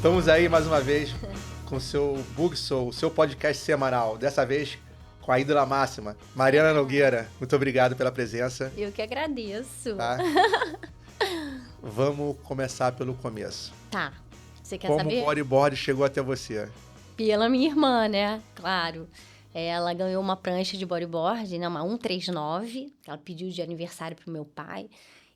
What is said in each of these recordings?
Estamos aí mais uma vez com o seu Bug Soul, o seu podcast semanal. Dessa vez com a ídola máxima, Mariana Nogueira. Muito obrigado pela presença. Eu que agradeço. Tá? Vamos começar pelo começo. Tá. Você quer Como saber? o bodyboard chegou até você? Pela minha irmã, né? Claro. Ela ganhou uma prancha de bodyboard, né? Uma 139. Ela pediu de aniversário pro meu pai.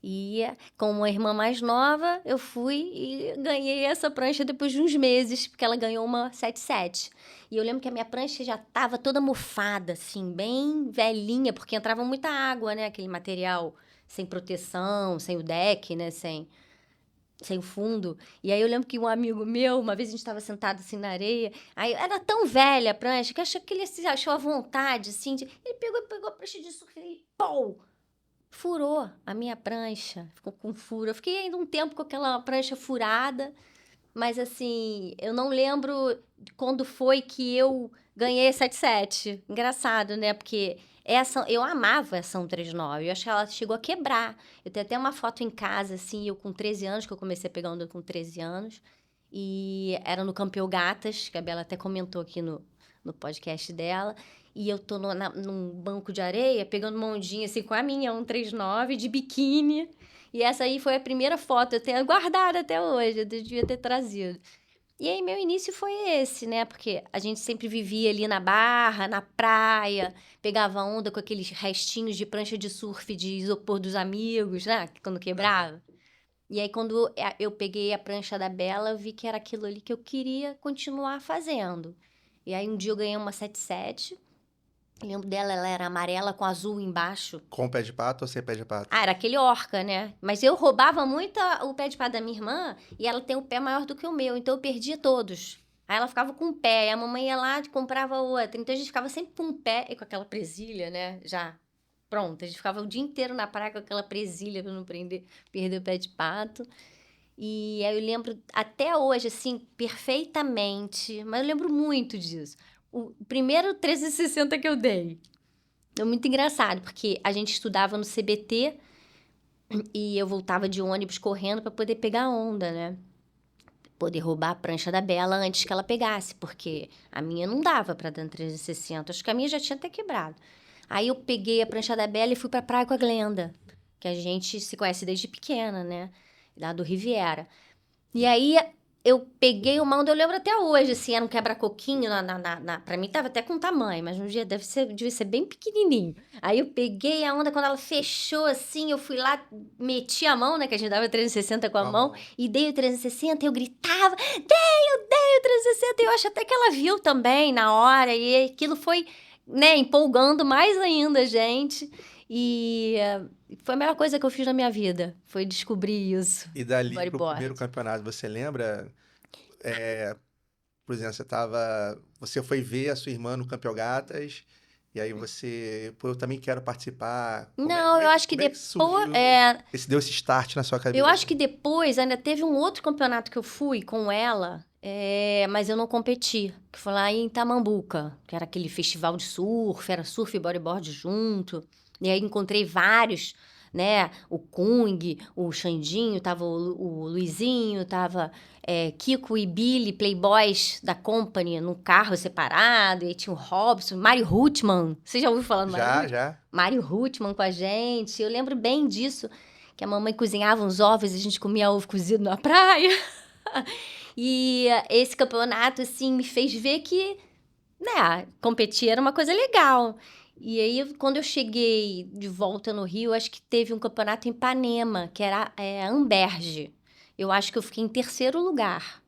E como uma irmã mais nova, eu fui e ganhei essa prancha depois de uns meses, porque ela ganhou uma 77. E eu lembro que a minha prancha já tava toda mofada, assim, bem velhinha, porque entrava muita água, né? Aquele material sem proteção, sem o deck, né? Sem o fundo. E aí eu lembro que um amigo meu, uma vez a gente estava sentado assim na areia, aí era tão velha a prancha que eu achei que ele se achou à vontade, assim, ele pegou a prancha de surf e pô! Furou a minha prancha, ficou com furo. Eu fiquei ainda um tempo com aquela prancha furada, mas assim, eu não lembro quando foi que eu ganhei a 77. Engraçado, né? Porque eu amava essa 139, eu acho que ela chegou a quebrar. Eu tenho até uma foto em casa, assim, eu com 13 anos, que eu comecei a pegar onda com 13 anos, e era no Campeão Gatas, que a Bela até comentou aqui no podcast dela. E eu tô num banco de areia, pegando uma ondinha assim com a minha 139 de biquíni. E essa aí foi a primeira foto, eu tenho guardada até hoje, eu devia ter trazido. E aí meu início foi esse, né? Porque a gente sempre vivia ali na barra, na praia, pegava onda com aqueles restinhos de prancha de surf de isopor dos amigos, né? Quando quebrava. E aí quando eu peguei a prancha da Bela, eu vi que era aquilo ali que eu queria continuar fazendo. E aí um dia eu ganhei uma 77. Lembro dela, ela era amarela com azul embaixo. Com pé de pato ou sem pé de pato? Ah, era aquele orca, né? Mas eu roubava muito o pé de pato da minha irmã e ela tem um pé maior do que o meu, então eu perdia todos. Aí ela ficava com um pé, e a mamãe ia lá e comprava outra. Então a gente ficava sempre com um pé e com aquela presilha, né? Já pronta. A gente ficava o dia inteiro na praia com aquela presilha pra não perder o pé de pato. E aí eu lembro até hoje, assim, perfeitamente, mas eu lembro muito disso. O primeiro 360 que eu dei. É muito engraçado, porque a gente estudava no CBT e eu voltava de ônibus correndo para poder pegar a onda, né? Poder roubar a prancha da Bela antes que ela pegasse, porque a minha não dava para dar 360. Acho que a minha já tinha até quebrado. Aí eu peguei a prancha da Bela e fui pra praia com a Glenda, que a gente se conhece desde pequena, né? Lá do Riviera. E aí eu peguei uma onda, eu lembro até hoje, assim, era um quebra-coquinho, pra mim tava até com tamanho, mas no dia devia ser bem pequenininho. Aí eu peguei a onda, quando ela fechou assim, eu fui lá, meti a mão, né, que a gente dava 360 com a mão, e dei o 360, eu gritava, eu dei o 360, e eu acho até que ela viu também na hora, e aquilo foi, né, empolgando mais ainda a gente, e foi a melhor coisa que eu fiz na minha vida, foi descobrir isso. E dali pro Bodyboard. primeiro campeonato, você lembra? Por exemplo, você foi ver a sua irmã no Campeão Gatas, e aí você, pô, eu também quero participar. Não, eu acho que como é que depois. surgiu, deu esse start na sua cabeça? Eu acho que depois ainda teve um outro campeonato que eu fui com ela, mas eu não competi. Que foi lá em Tamambuca, que era aquele festival de surf, era surf e bodyboard junto. E aí encontrei vários, né? O Kung, o Xandinho, tava o Luizinho, tava Kiko e Billy, playboys da Company, no carro separado. E aí tinha o Robson, Mário Hutman. Você já ouviu falar do Mário? Já. Mário Hutman com a gente. Eu lembro bem disso, que a mamãe cozinhava uns ovos e a gente comia ovo cozido na praia. E esse campeonato, assim, me fez ver que, né, competir era uma coisa legal. E aí, quando eu cheguei de volta no Rio, acho que teve um campeonato em Ipanema, que era Amberge. Eu acho que eu fiquei em terceiro lugar.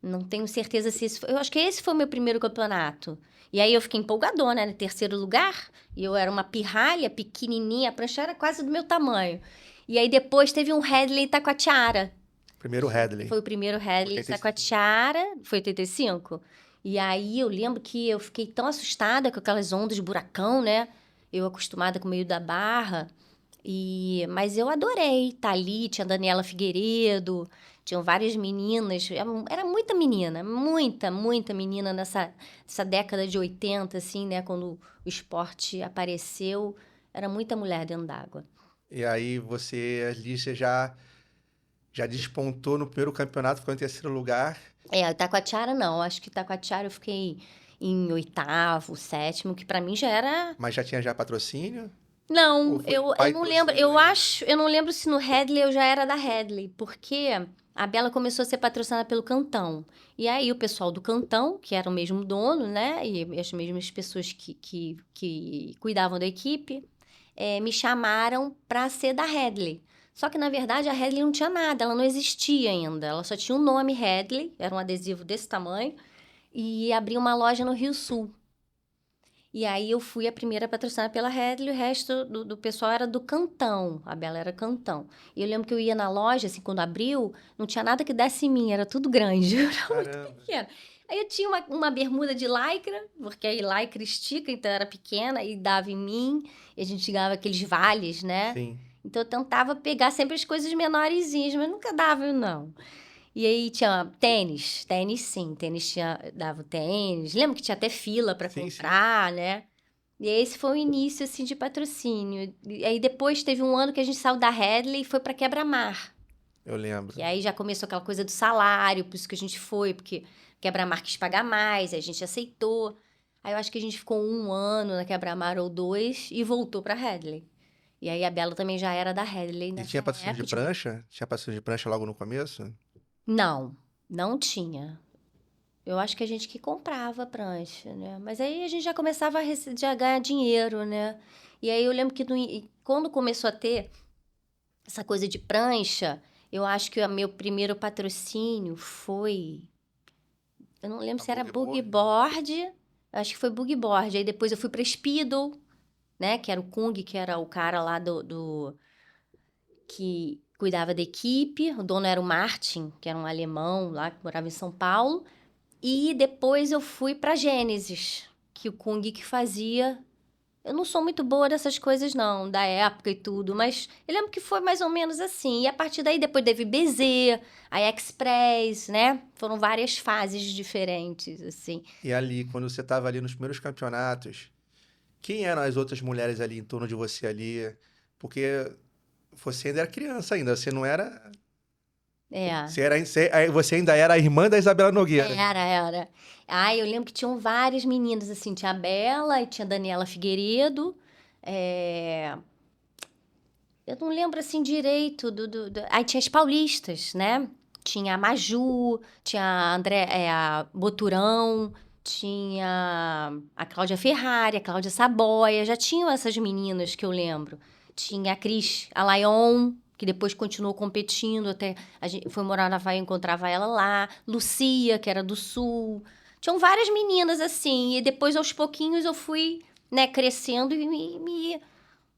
Não tenho certeza se esse foi... Eu acho que esse foi o meu primeiro campeonato. E aí eu fiquei empolgadona, né? Terceiro lugar. E eu era uma pirralha pequenininha. A prancha era quase do meu tamanho. E aí depois teve um Headley em Itacoatiara. Primeiro Headley. Foi o primeiro Headley em Itacoatiara. Foi 85. E aí eu lembro que eu fiquei tão assustada com aquelas ondas de buracão, né? Eu acostumada com o meio da barra. Mas eu adorei estar ali. Tinha a Daniela Figueiredo... Tinham várias meninas, era muita menina, muita menina nessa década de 80, assim, né? Quando o esporte apareceu, era muita mulher dentro d'água. E aí você ali, você já Já despontou no primeiro campeonato, ficou em terceiro lugar. Itacoatiara não. Acho que Itacoatiara eu fiquei em 8º, 7º, que pra mim já era... Mas já tinha patrocínio? Não, Ou foi eu pai não trouxe lembro. ele? Eu não lembro se no Headley eu já era da Headley, porque a Bela começou a ser patrocinada pelo Cantão. E aí o pessoal do Cantão, que era o mesmo dono, né? E as mesmas pessoas que cuidavam da equipe, me chamaram para ser da Headley. Só que, na verdade, a Headley não tinha nada, ela não existia ainda. Ela só tinha o nome Headley, era um adesivo desse tamanho, e abriu uma loja no Rio Sul. E aí eu fui a primeira patrocinada pela Headley, o resto do pessoal era do Cantão. A Bela era Cantão. E eu lembro que eu ia na loja, assim, quando abriu, não tinha nada que desse em mim, era tudo grande. Era muito Caramba. pequeno. Aí eu tinha uma bermuda de lycra, porque aí lycra estica, então era pequena, e dava em mim. E a gente ganhava aqueles vales, né? Sim. Então eu tentava pegar sempre as coisas menorzinhas, mas nunca dava, não. E aí tinha tênis sim, dava o tênis. Lembra que tinha até fila para Sim, comprar, né? E esse foi o início, assim, de patrocínio. E aí depois teve um ano que a gente saiu da Headley e foi para Quebra-Mar. Eu lembro. Que aí já começou aquela coisa do salário, por isso que a gente foi, porque Quebra-Mar quis pagar mais, aí a gente aceitou. Aí eu acho que a gente ficou 1 ano na Quebra-Mar ou 2 e voltou pra Headley. E aí a Bela também já era da Headley E nessa tinha patrocínio de época. prancha? Tinha patrocínio de prancha logo no começo? Não, não tinha. Eu acho que a gente que comprava a prancha, né? Mas aí a gente já começava a ganhar dinheiro, né? E aí eu lembro que quando começou a ter essa coisa de prancha, eu acho que o meu primeiro patrocínio foi... Eu não lembro A se era Boogie Boogie Board. Acho que foi Boogie Board. Aí depois eu fui pra Speedo, né? Que era o Kung, que era o cara lá que cuidava da equipe. O dono era o Martin, que era um alemão lá que morava em São Paulo. E depois eu fui pra Gênesis, que o Kung que fazia. Eu não sou muito boa dessas coisas, não, da época e tudo, mas eu lembro que foi mais ou menos assim. E a partir daí, depois teve BZ, a Express, né? Foram várias fases diferentes, assim. E ali, quando você estava ali nos primeiros campeonatos, quem eram as outras mulheres ali em torno de você ali? Porque você ainda era criança ainda, você não era... É. Você ainda era a irmã da Isabela Nogueira. Era. Eu lembro que tinham várias meninas, assim, tinha a Bela e tinha a Daniela Figueiredo. Eu não lembro, assim, direito Aí tinha as paulistas, né? Tinha a Maju, tinha a Boturão, tinha a Cláudia Ferrari, a Cláudia Saboia, já tinham essas meninas que eu lembro. Tinha a Cris Alayon, que depois continuou competindo, até a gente foi morar na Havaí, encontrava ela lá. Lucia, que era do Sul. Tinham várias meninas, assim, e depois, aos pouquinhos, eu fui, né, crescendo e me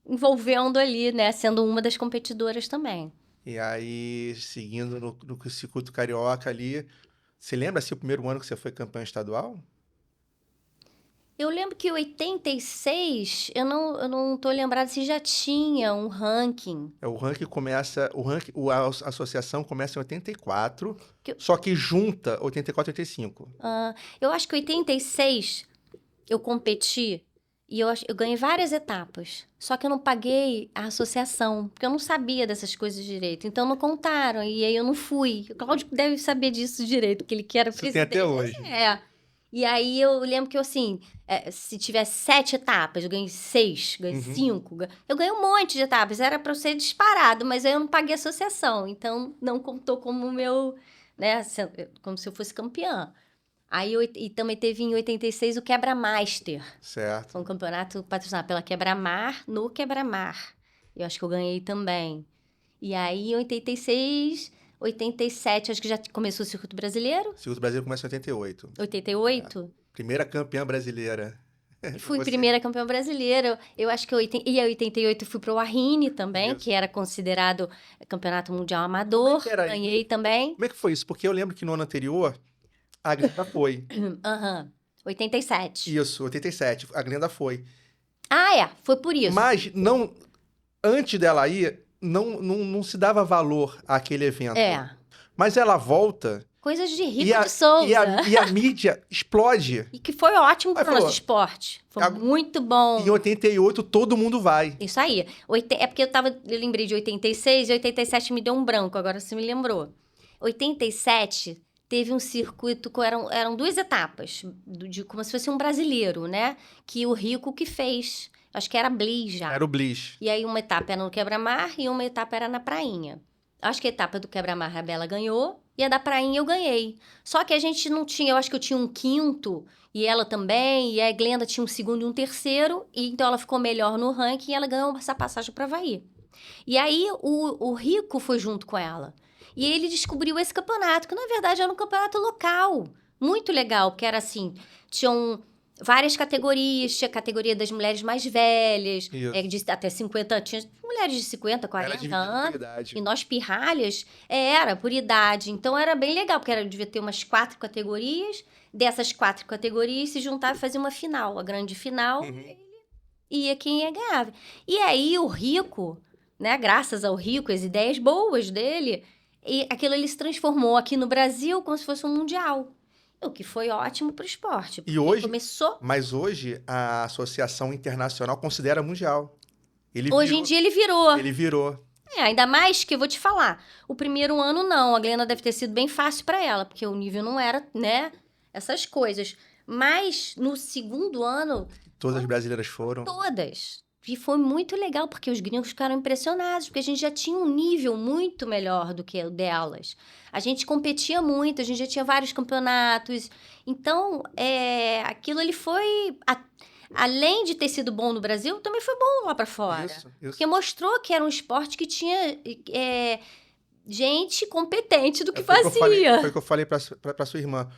envolvendo ali, né, sendo uma das competidoras também. E aí, seguindo no circuito carioca ali, você lembra se o primeiro ano que você foi campeã estadual? Eu lembro que em 86, eu não tô lembrada se já tinha um ranking. O ranking começa, a associação começa em 84, Que eu- só que junta 84 e 85. Eu acho que em 86 eu competi e eu ganhei várias etapas. Só que eu não paguei a associação, porque eu não sabia dessas coisas direito. Então não contaram e aí eu não fui. O Cláudio deve saber disso direito, porque ele que era Isso tem presidente. até hoje. E aí eu lembro que eu, assim, se tivesse 7 etapas, eu ganhei 6, ganhei Uhum. 5. Eu ganhei um monte de etapas, era para eu ser disparado, mas aí eu não paguei associação, então não contou como meu, né, como se eu fosse campeã. Aí e também teve em 86 o Quebra-Master. Certo. Foi um campeonato patrocinado pela Quebra-Mar, no Quebra-Mar. Eu acho que eu ganhei também. E aí em 86, 87, acho que já começou o circuito brasileiro. O circuito brasileiro começa em 88. 88. Primeira campeã brasileira. Fui Você- primeira campeã brasileira. Eu acho que em 88 fui pro Wahine também, Isso. que era considerado campeonato mundial amador. que era isso? Ganhei também. Como é que foi isso? Porque eu lembro que no ano anterior, a Glenda foi. Aham. 87. Isso, 87. A Glenda foi. Foi por isso. Mas não, antes dela ir, não se dava valor àquele evento. É. Mas ela volta Coisas de Rico E a, de Souza. e a mídia explode. E que foi ótimo Aí para o nosso falou, esporte. Foi a- muito bom. Em 88, todo mundo vai. Isso aí. É porque eu lembrei de 86 e 87 me deu um branco, agora você me lembrou. 87 teve um circuito, eram 2 etapas, como se fosse um brasileiro, né? Que o Rico que fez. Acho que era Bliss já. Era o Bliss. E aí uma etapa era no quebra-mar e uma etapa era na prainha. Acho que a etapa do quebra-mar a Bela ganhou e a da prainha eu ganhei. Só que a gente não tinha, eu acho que eu tinha um quinto e ela também, e a Glenda tinha um segundo e um terceiro, e então ela ficou melhor no ranking e ela ganhou essa passagem para Havaí. E aí o Rico foi junto com ela. E ele descobriu esse campeonato, que na verdade era um campeonato local. Muito legal, porque era assim, tinham várias categorias, tinha a categoria das mulheres mais velhas, Isso. até 50, tinha mulheres de 50, Era 40 dividido por anos. idade. E nós pirralhas, era por idade. Então era bem legal, porque devia ter umas 4 categorias. Dessas 4 categorias se juntava e fazia uma final, a grande final. Uhum. Ia quem ia ganhava. E aí o Rico, né, graças ao Rico, as ideias boas dele, e aquilo ele se transformou aqui no Brasil como se fosse um mundial. O que foi ótimo para o esporte. E hoje, começou. mas hoje a Associação Internacional considera mundial. Hoje em dia ele virou. Ele virou. Ainda mais que eu vou te falar. O primeiro ano não, a Glenda deve ter sido bem fácil para ela, porque o nível não era, né, essas coisas. Mas no segundo ano, Todas as brasileiras foram. todas. E foi muito legal, porque os gringos ficaram impressionados, porque a gente já tinha um nível muito melhor do que o delas. A gente competia muito, a gente já tinha vários campeonatos. Então, aquilo ele foi... Além de ter sido bom no Brasil, também foi bom lá para fora. Isso. Porque mostrou que era um esporte que tinha gente competente do que fazia. Foi o que eu falei pra sua irmã.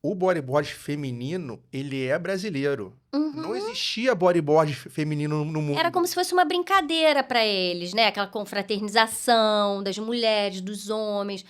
O bodyboard feminino, ele é brasileiro. Não existia bodyboard feminino no mundo. Era como se fosse uma brincadeira para eles, né? Aquela confraternização das mulheres, dos homens,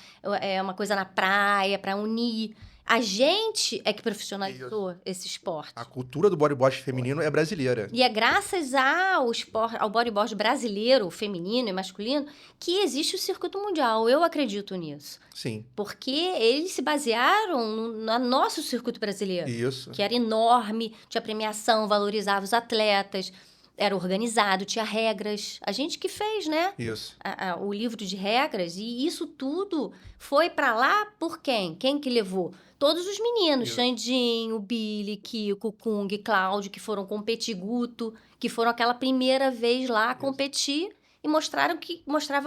uma coisa na praia para unir. A gente é que profissionalizou esse esporte. A cultura do bodyboard feminino é brasileira. E é graças ao bodyboard brasileiro, feminino e masculino, que existe o circuito mundial. Eu acredito nisso. Sim. Porque eles se basearam no nosso circuito brasileiro. Isso. Que era enorme, tinha premiação, valorizava os atletas, era organizado, tinha regras. A gente que fez, né? Isso. O livro de regras. E isso tudo foi para lá por quem? Quem que levou? Todos os meninos, Isso. Xandinho, Billy, Kiko, Kung, Cláudio, que foram competir, Guto, que foram aquela primeira vez lá competir e mostravam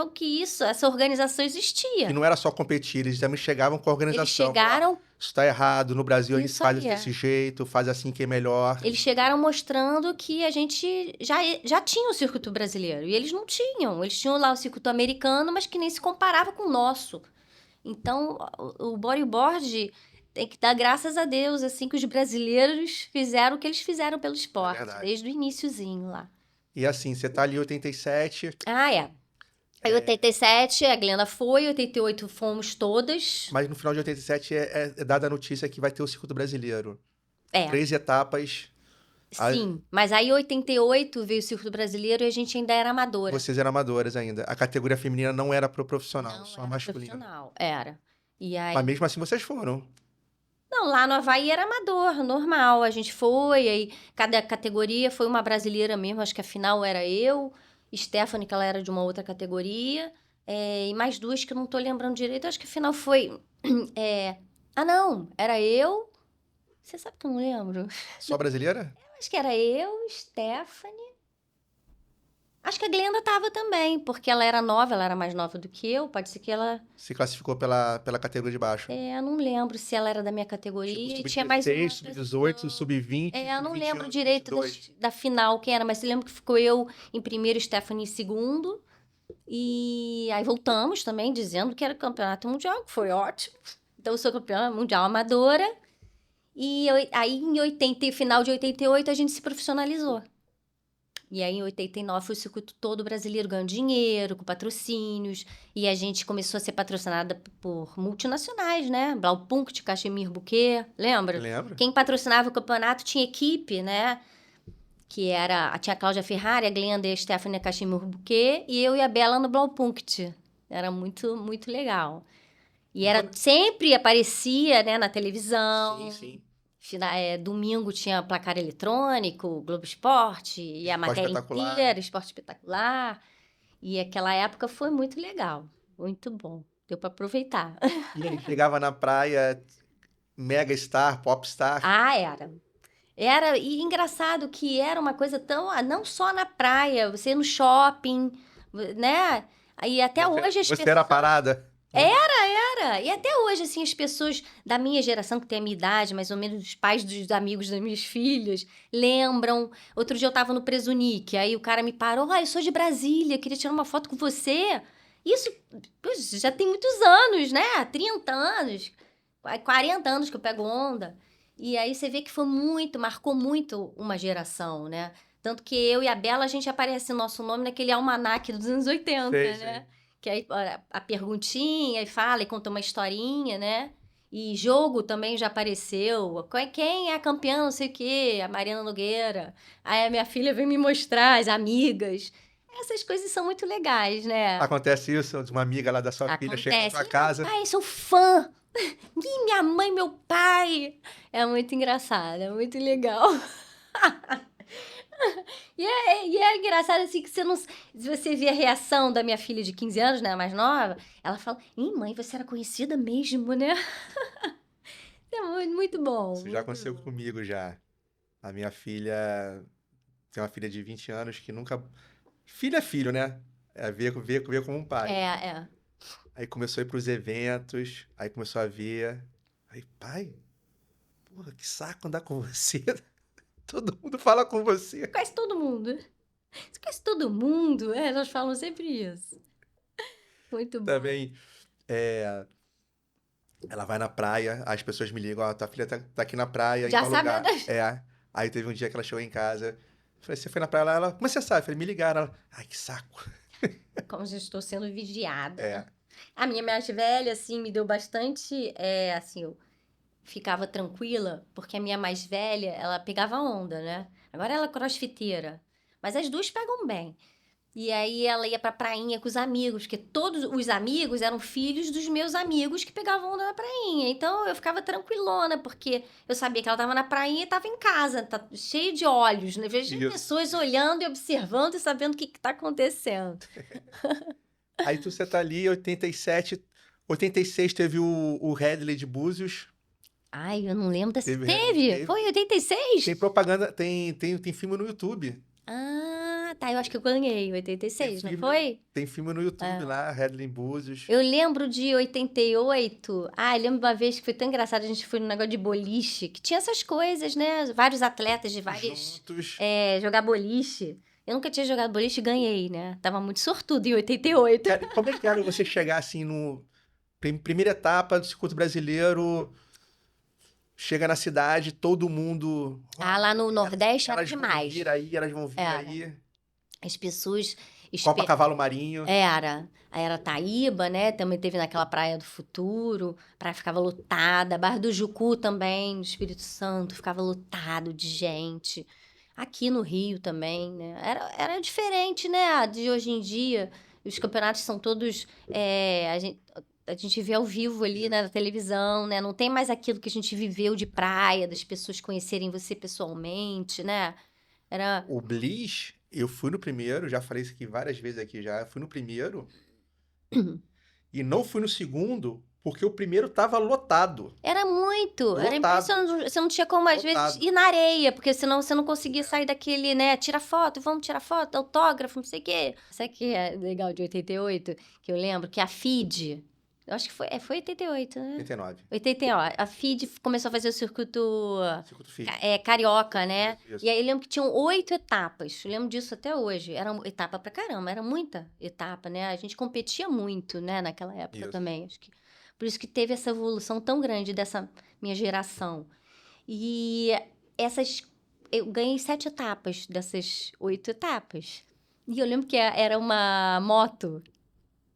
que essa organização existia. E não era só competir, eles também chegavam com a organização. Eles chegaram... Isso tá errado, no Brasil a gente Isso faz aí, desse jeito, faz assim que é melhor. Eles chegaram mostrando que a gente já tinha o circuito brasileiro. E eles não tinham. Eles tinham lá o circuito americano, mas que nem se comparava com o nosso. Então, o bodyboard tem que dar graças a Deus, assim, que os brasileiros fizeram o que eles fizeram pelo esporte. Desde o iniciozinho lá. E assim, você tá ali em 87... Aí, 87, a Glenda foi, 88 fomos todas. Mas no final de 87 é dada a notícia que vai ter o circuito brasileiro. 3 etapas. Sim, mas aí em 88 veio o circuito brasileiro e a gente ainda era amadora. Vocês eram amadoras ainda. A categoria feminina não era pro profissional, Não, só era masculina. profissional, era. E aí... Mas mesmo assim vocês foram. Não, lá no Havaí era amador, normal. A gente foi, aí cada categoria foi uma brasileira mesmo. Acho que a final era eu, Stephanie, que ela era de uma outra categoria, e mais 2 que eu não tô lembrando direito. Acho que a final foi... não, era eu... Você sabe que eu não lembro? Só brasileira? Acho que era eu, Stephanie... Acho que a Glenda tava também, porque ela era nova, ela era mais nova do que eu. Pode ser que ela... Se classificou pela categoria de baixo. Eu não lembro se ela era da minha categoria. Tipo, Tinha mais uma sub-18, sub-20. eu não lembro direito da final quem era, mas eu lembro que ficou eu em primeiro, Stephanie em segundo. E aí voltamos também, dizendo que era campeonato mundial, que foi ótimo. Então eu sou campeã mundial amadora. E aí final de 88 a gente se profissionalizou. E aí, em 89, foi o circuito todo brasileiro ganhando dinheiro, com patrocínios. E a gente começou a ser patrocinada por multinacionais, né? Blaupunkt, Cachemir Bouquet, lembra? Lembro. Quem patrocinava o campeonato tinha equipe, né? Que tinha a Cláudia Ferrari, a Glenda e a Stephanie Cachemir Bouquet. E eu e a Bela no Blaupunkt. Era muito, muito legal. E sempre aparecia, né, na televisão. Sim, sim. Domingo tinha placar eletrônico, Globo Esporte, e a Esporte matéria Espetacular. inteira, Esporte Espetacular. E aquela época foi muito legal, muito bom. Deu para aproveitar. E aí, chegava na praia, mega star, popstar. Era, e engraçado que era uma coisa tão, não só na praia, você ia no shopping, né? E até hoje as Você era a parada? Era. E até hoje, assim, as pessoas da minha geração, que tem a minha idade, mais ou menos os pais dos amigos das minhas filhas, lembram. Outro dia eu tava no Presunic, aí o cara me parou, eu sou de Brasília, queria tirar uma foto com você. Isso, pois, já tem muitos anos, né? 30 anos, 40 anos que eu pego onda. E aí você vê que marcou muito uma geração, né? Tanto que eu e a Bela, a gente aparece nosso nome naquele almanaque dos anos 80, Sei, né? sei. Que aí a perguntinha, e fala, e conta uma historinha, né? E jogo também já apareceu. Quem é a campeã, não sei o quê? A Mariana Nogueira. Aí a minha filha vem me mostrar, as amigas. Essas coisas são muito legais, né? Acontece isso, de uma amiga lá da sua filha chega na sua Ih, casa. meu pai, sou fã. Ih, minha mãe, meu pai. É muito engraçado, é muito legal. E é engraçado assim que se você vê a reação da minha filha de 15 anos, né, a mais nova, ela fala: Ih, mãe, você era conhecida mesmo, né? É muito bom. Isso já aconteceu comigo já. A minha filha tem uma filha de 20 anos que nunca. Filho é filho, né? É ver como um pai. É. Aí começou a ir pros eventos, aí começou a ver. Aí, pai, porra, que saco andar com você. Todo mundo fala com você. Conhece todo mundo. Você conhece todo mundo? Elas falam sempre isso. Muito bom. Também, ela vai na praia, as pessoas me ligam, tua filha tá aqui na praia, em Já tal sabe lugar. das... Aí teve um dia que ela chegou em casa. Falei, você foi na praia lá? Ela, como você sabe? Falei, me ligaram. Ela, ai, que saco. Como já estou sendo vigiada. É. A minha mais velha, assim, me deu bastante... assim, eu ficava tranquila, porque a minha mais velha, ela pegava onda, né? Agora ela é crossfiteira. Mas as duas pegam bem. E aí ela ia pra prainha com os amigos, porque todos os amigos eram filhos dos meus amigos que pegavam onda na prainha. Então eu ficava tranquilona, porque eu sabia que ela tava na prainha e tava em casa, tá cheio de olhos, né? Vejo Isso. pessoas olhando e observando e sabendo o que tá acontecendo. Aí você tá ali, 87, 86 teve o Headley de Búzios. Ai, eu não lembro desse. Teve. Teve? Foi em 86? Tem propaganda, tem filme no YouTube. Ah, tá. Eu acho que eu ganhei em 86, não foi? Tem filme no YouTube lá, Headley em Búzios. Eu lembro de 88. Eu lembro uma vez que foi tão engraçado. A gente foi num negócio de boliche, que tinha essas coisas, né? Vários atletas de várias. Juntos. Jogar boliche. Eu nunca tinha jogado boliche e ganhei, né? Tava muito sortudo em 88. Como é que era você chegar assim no. Primeira etapa do circuito brasileiro. Chega na cidade, todo mundo. Lá no Nordeste era Elas vão demais. vir aí, elas vão vir Era. aí. As pessoas. Copacabana Marinho. Era Taíba, né? Também teve naquela Praia do Futuro. A praia ficava lotada. Barra do Jucu também, no Espírito Santo, ficava lotado de gente. Aqui no Rio também, né? Era diferente, né? De hoje em dia. Os campeonatos são todos... a gente vê ao vivo ali, né, na televisão, né? Não tem mais aquilo que a gente viveu de praia, das pessoas conhecerem você pessoalmente, né? O Bliss, eu fui no primeiro, já falei isso aqui várias vezes aqui já. Eu fui no primeiro e não fui no segundo porque o primeiro tava lotado. Era muito. Lotado. Era impressionante. Você não tinha como, às vezes, ir na areia, porque senão você não conseguia sair daquele, né? Tira foto, vamos tirar foto, autógrafo, não sei o quê. Sabe o que é legal de 88? Que eu lembro que a FIDE... Eu acho que foi 88, né? 89. 89. A FIDE começou a fazer o circuito FIDE. carioca, né? Isso. E aí eu lembro que tinham 8 etapas. Eu lembro disso até hoje. Era etapa pra caramba, era muita etapa, né? A gente competia muito, né? Naquela época também. Acho que por isso que teve essa evolução tão grande dessa minha geração. E eu ganhei 7 etapas dessas 8 etapas. E eu lembro que era uma moto.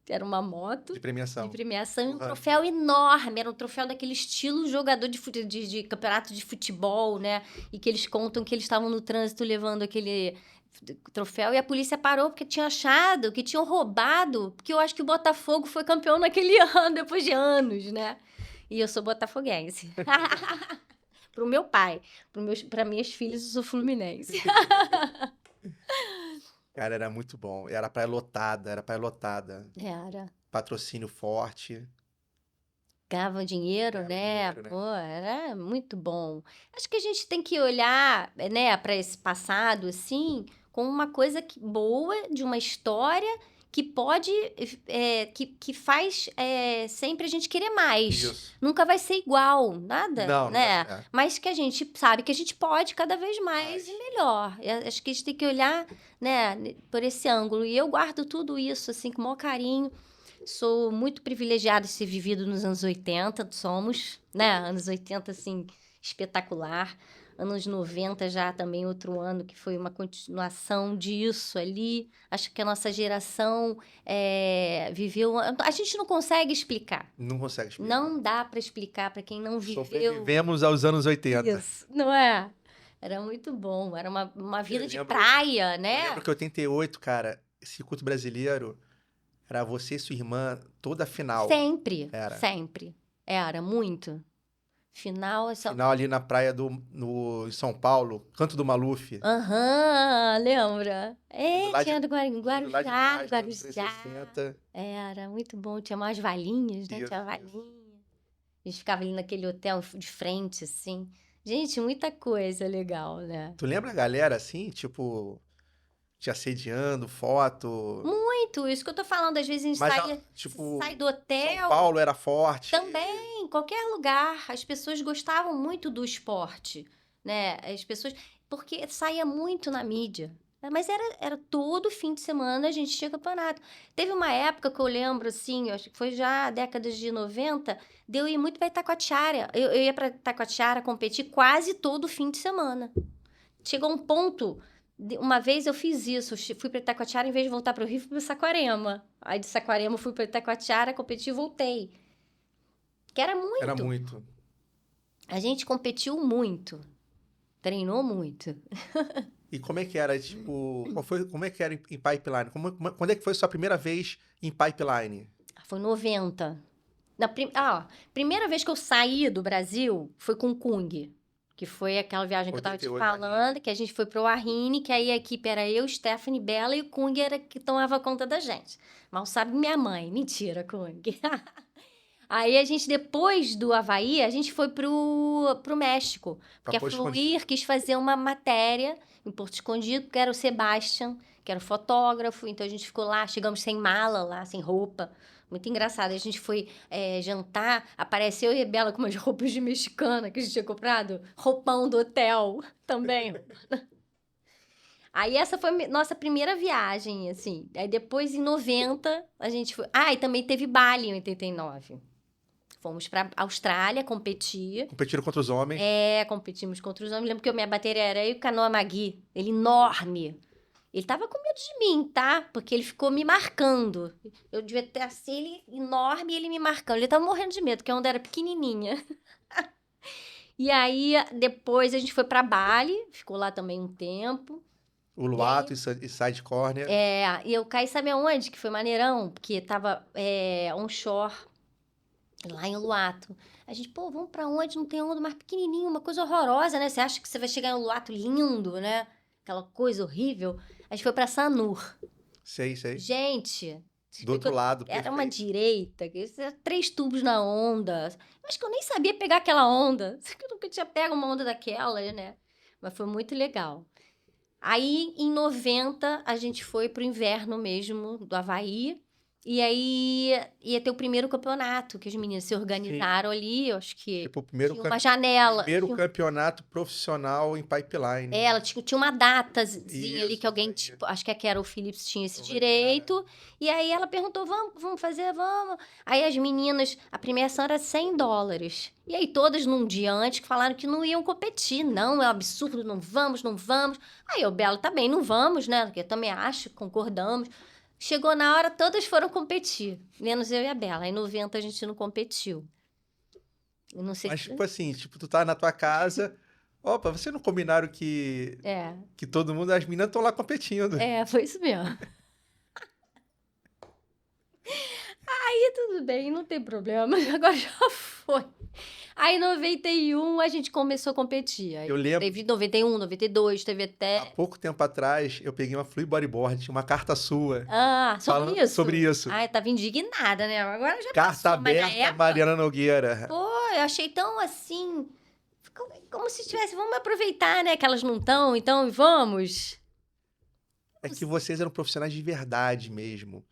Era uma moto De premiação. E um troféu enorme. Era um troféu daquele estilo jogador de campeonato de futebol, né? E que eles contam que eles estavam no trânsito levando aquele troféu, e a polícia parou porque tinha achado que tinham roubado, porque eu acho que o Botafogo foi campeão naquele ano, depois de anos, né? E eu sou botafoguense. Pro meu pai, para minhas filhas, eu sou fluminense. Cara, era muito bom. Era praia lotada, era praia lotada. Era. Patrocínio forte. Ganhava dinheiro, Ganhava né? dinheiro, né? Pô, era muito bom. Acho que a gente tem que olhar, né, para esse passado, assim, como uma coisa boa, de uma história que pode, que faz sempre a gente querer mais. Isso. Nunca vai ser igual, nada, Não, não vai né? ser. Mas que a gente sabe que a gente pode cada vez mais e melhor. Acho que a gente tem que olhar, né, por esse ângulo. E eu guardo tudo isso, assim, com o maior carinho. Sou muito privilegiada de ter vivido nos anos 80, somos, né? Anos 80, assim, espetacular. Anos 90 já também outro ano que foi uma continuação disso ali. Acho que a nossa geração viveu... A gente não consegue explicar. Não consegue explicar. Não dá para explicar para quem não viveu. Sobrevivemos aos anos 80. Isso, não é? Era muito bom. Era uma vida de praia, né? Eu lembro que 88, cara, esse culto brasileiro... Era você e sua irmã toda final. Sempre, Era. sempre. Era, muito. Final ali na praia em São Paulo, Canto do Maluf. Aham, lembra? Tinha do Guarujá. Era muito bom. Tinha mais valinhas, né? Tinha valinha. A gente ficava ali naquele hotel de frente, assim. Gente, muita coisa legal, né? Tu lembra a galera, assim, tipo... te assediando, foto. Muito, isso que eu tô falando. Às vezes a gente sai do hotel. São Paulo era forte. Também, em qualquer lugar. As pessoas gostavam muito do esporte, né? As pessoas... Porque saía muito na mídia. Mas era todo fim de semana a gente tinha campeonato. Teve uma época que eu lembro, assim, acho que foi já décadas de 90, de eu ir muito para Itacoatiara. Eu ia para Itacoatiara competir quase todo fim de semana. Chegou um ponto... Uma vez eu fiz isso, fui para Itacoatiara, em vez de voltar para o Rio, fui para Saquarema. Aí de Saquarema fui para Itacoatiara, competi e voltei. Que era muito. Era muito. A gente competiu muito. Treinou muito. E como é que era, tipo... como é que era em pipeline? Quando é que foi a sua primeira vez em pipeline? Foi 90. Primeira vez que eu saí do Brasil foi com o Kung. Que foi aquela viagem que eu tava te falando, que a gente foi pro Arrini, que aí a equipe era eu, Stephanie, Bela e o Kung era que tomava conta da gente. Mal sabe minha mãe. Mentira, Kung. Aí a gente, depois do Havaí, a gente foi pro México. Porque a Fluir quis fazer uma matéria em Porto Escondido, porque era o Sebastian, que era o fotógrafo. Então a gente ficou lá, chegamos sem mala lá, sem roupa. Muito engraçado. A gente foi jantar, apareceu eu e a Bela com umas roupas de mexicana que a gente tinha comprado. Roupão do hotel também. Aí essa foi nossa primeira viagem, assim. Aí depois, em 90, a gente foi... e também teve Bali em 89. Fomos pra Austrália competir. Competiram contra os homens? Competimos contra os homens. Lembro que a minha bateria era eu e o Canoa Magui. Ele enorme. Ele tava com medo de mim, tá? Porque ele ficou me marcando. Eu devia ter assim, ele enorme e ele me marcando. Ele tava morrendo de medo, porque a onda era pequenininha. E aí, depois a gente foi pra Bali. Ficou lá também um tempo. Uluwatu e Side Corner. E eu caí, sabe aonde? Que foi maneirão. Porque tava onshore, lá em Uluwatu. A gente, vamos pra onde? Não tem onda mais pequenininho, uma coisa horrorosa, né? Você acha que você vai chegar em Uluwatu lindo, né? Aquela coisa horrível. A gente foi pra Sanur. Sei. Gente... Do outro lado, era uma direita, 3 tubos na onda. Acho que eu nem sabia pegar aquela onda. Eu nunca tinha pego uma onda daquela, né? Mas foi muito legal. Aí, em 90, a gente foi pro inverno mesmo, do Havaí. E aí, ia ter o primeiro campeonato, que as meninas se organizaram ali. Eu acho que tinha uma janela. Primeiro campeonato profissional em pipeline. Ela tinha uma datazinha ali que alguém, acho que era o Philips, tinha esse direito. E aí ela perguntou, vamos fazer, vamos. Aí as meninas, a premiação era $100. E aí todas num dia antes falaram que não iam competir. Não, é um absurdo, não vamos. Aí o Belo, tá bem, não vamos, né? Porque eu também acho, concordamos. Chegou na hora, todas foram competir. Menos eu e a Bela. Em 90 a gente não competiu. Eu não sei Mas, tipo assim, tu tá na tua casa, Opa, vocês não combinaram que todo mundo, as meninas estão lá competindo. foi isso mesmo. Aí tudo bem, não tem problema, agora já foi. Aí em 91 a gente começou a competir. Aí Eu lembro, teve 91, 92, teve há até. pouco tempo atrás, eu peguei uma Flui Bodyboard, tinha uma carta sua, Sobre falando isso? sobre isso. Ai, tava indignada, né? Agora já Carta passou, mas na aberta, época, Mariana Nogueira. pô, eu achei tão assim. Como se tivesse, vamos aproveitar, né? Que elas não estão, então vamos. É que vocês eram profissionais de verdade mesmo.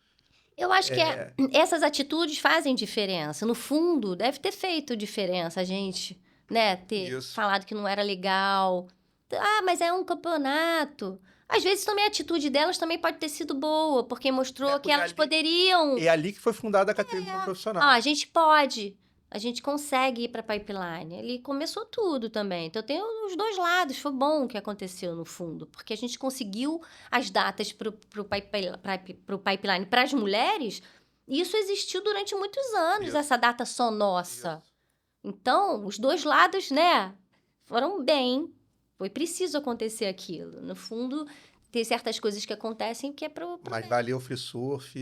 Eu acho que essas atitudes fazem diferença. No fundo, deve ter feito diferença a gente, né? Ter Isso. falado que não era legal. Ah, mas é um campeonato. Às vezes também a atitude delas também pode ter sido boa, porque mostrou que porque elas poderiam. É ali que foi fundada a categoria profissional. Ah, a gente pode. A gente consegue ir para Pipeline. Ele começou tudo também. Então tem os dois lados. Foi bom o que aconteceu no fundo, porque a gente conseguiu as datas para o Pipeline para as mulheres. E isso existiu durante muitos anos, Isso. essa data só nossa. Então, os dois lados, né, foram bem. Foi preciso acontecer aquilo. No fundo, tem certas coisas que acontecem que é pro Mas valeu o free surf.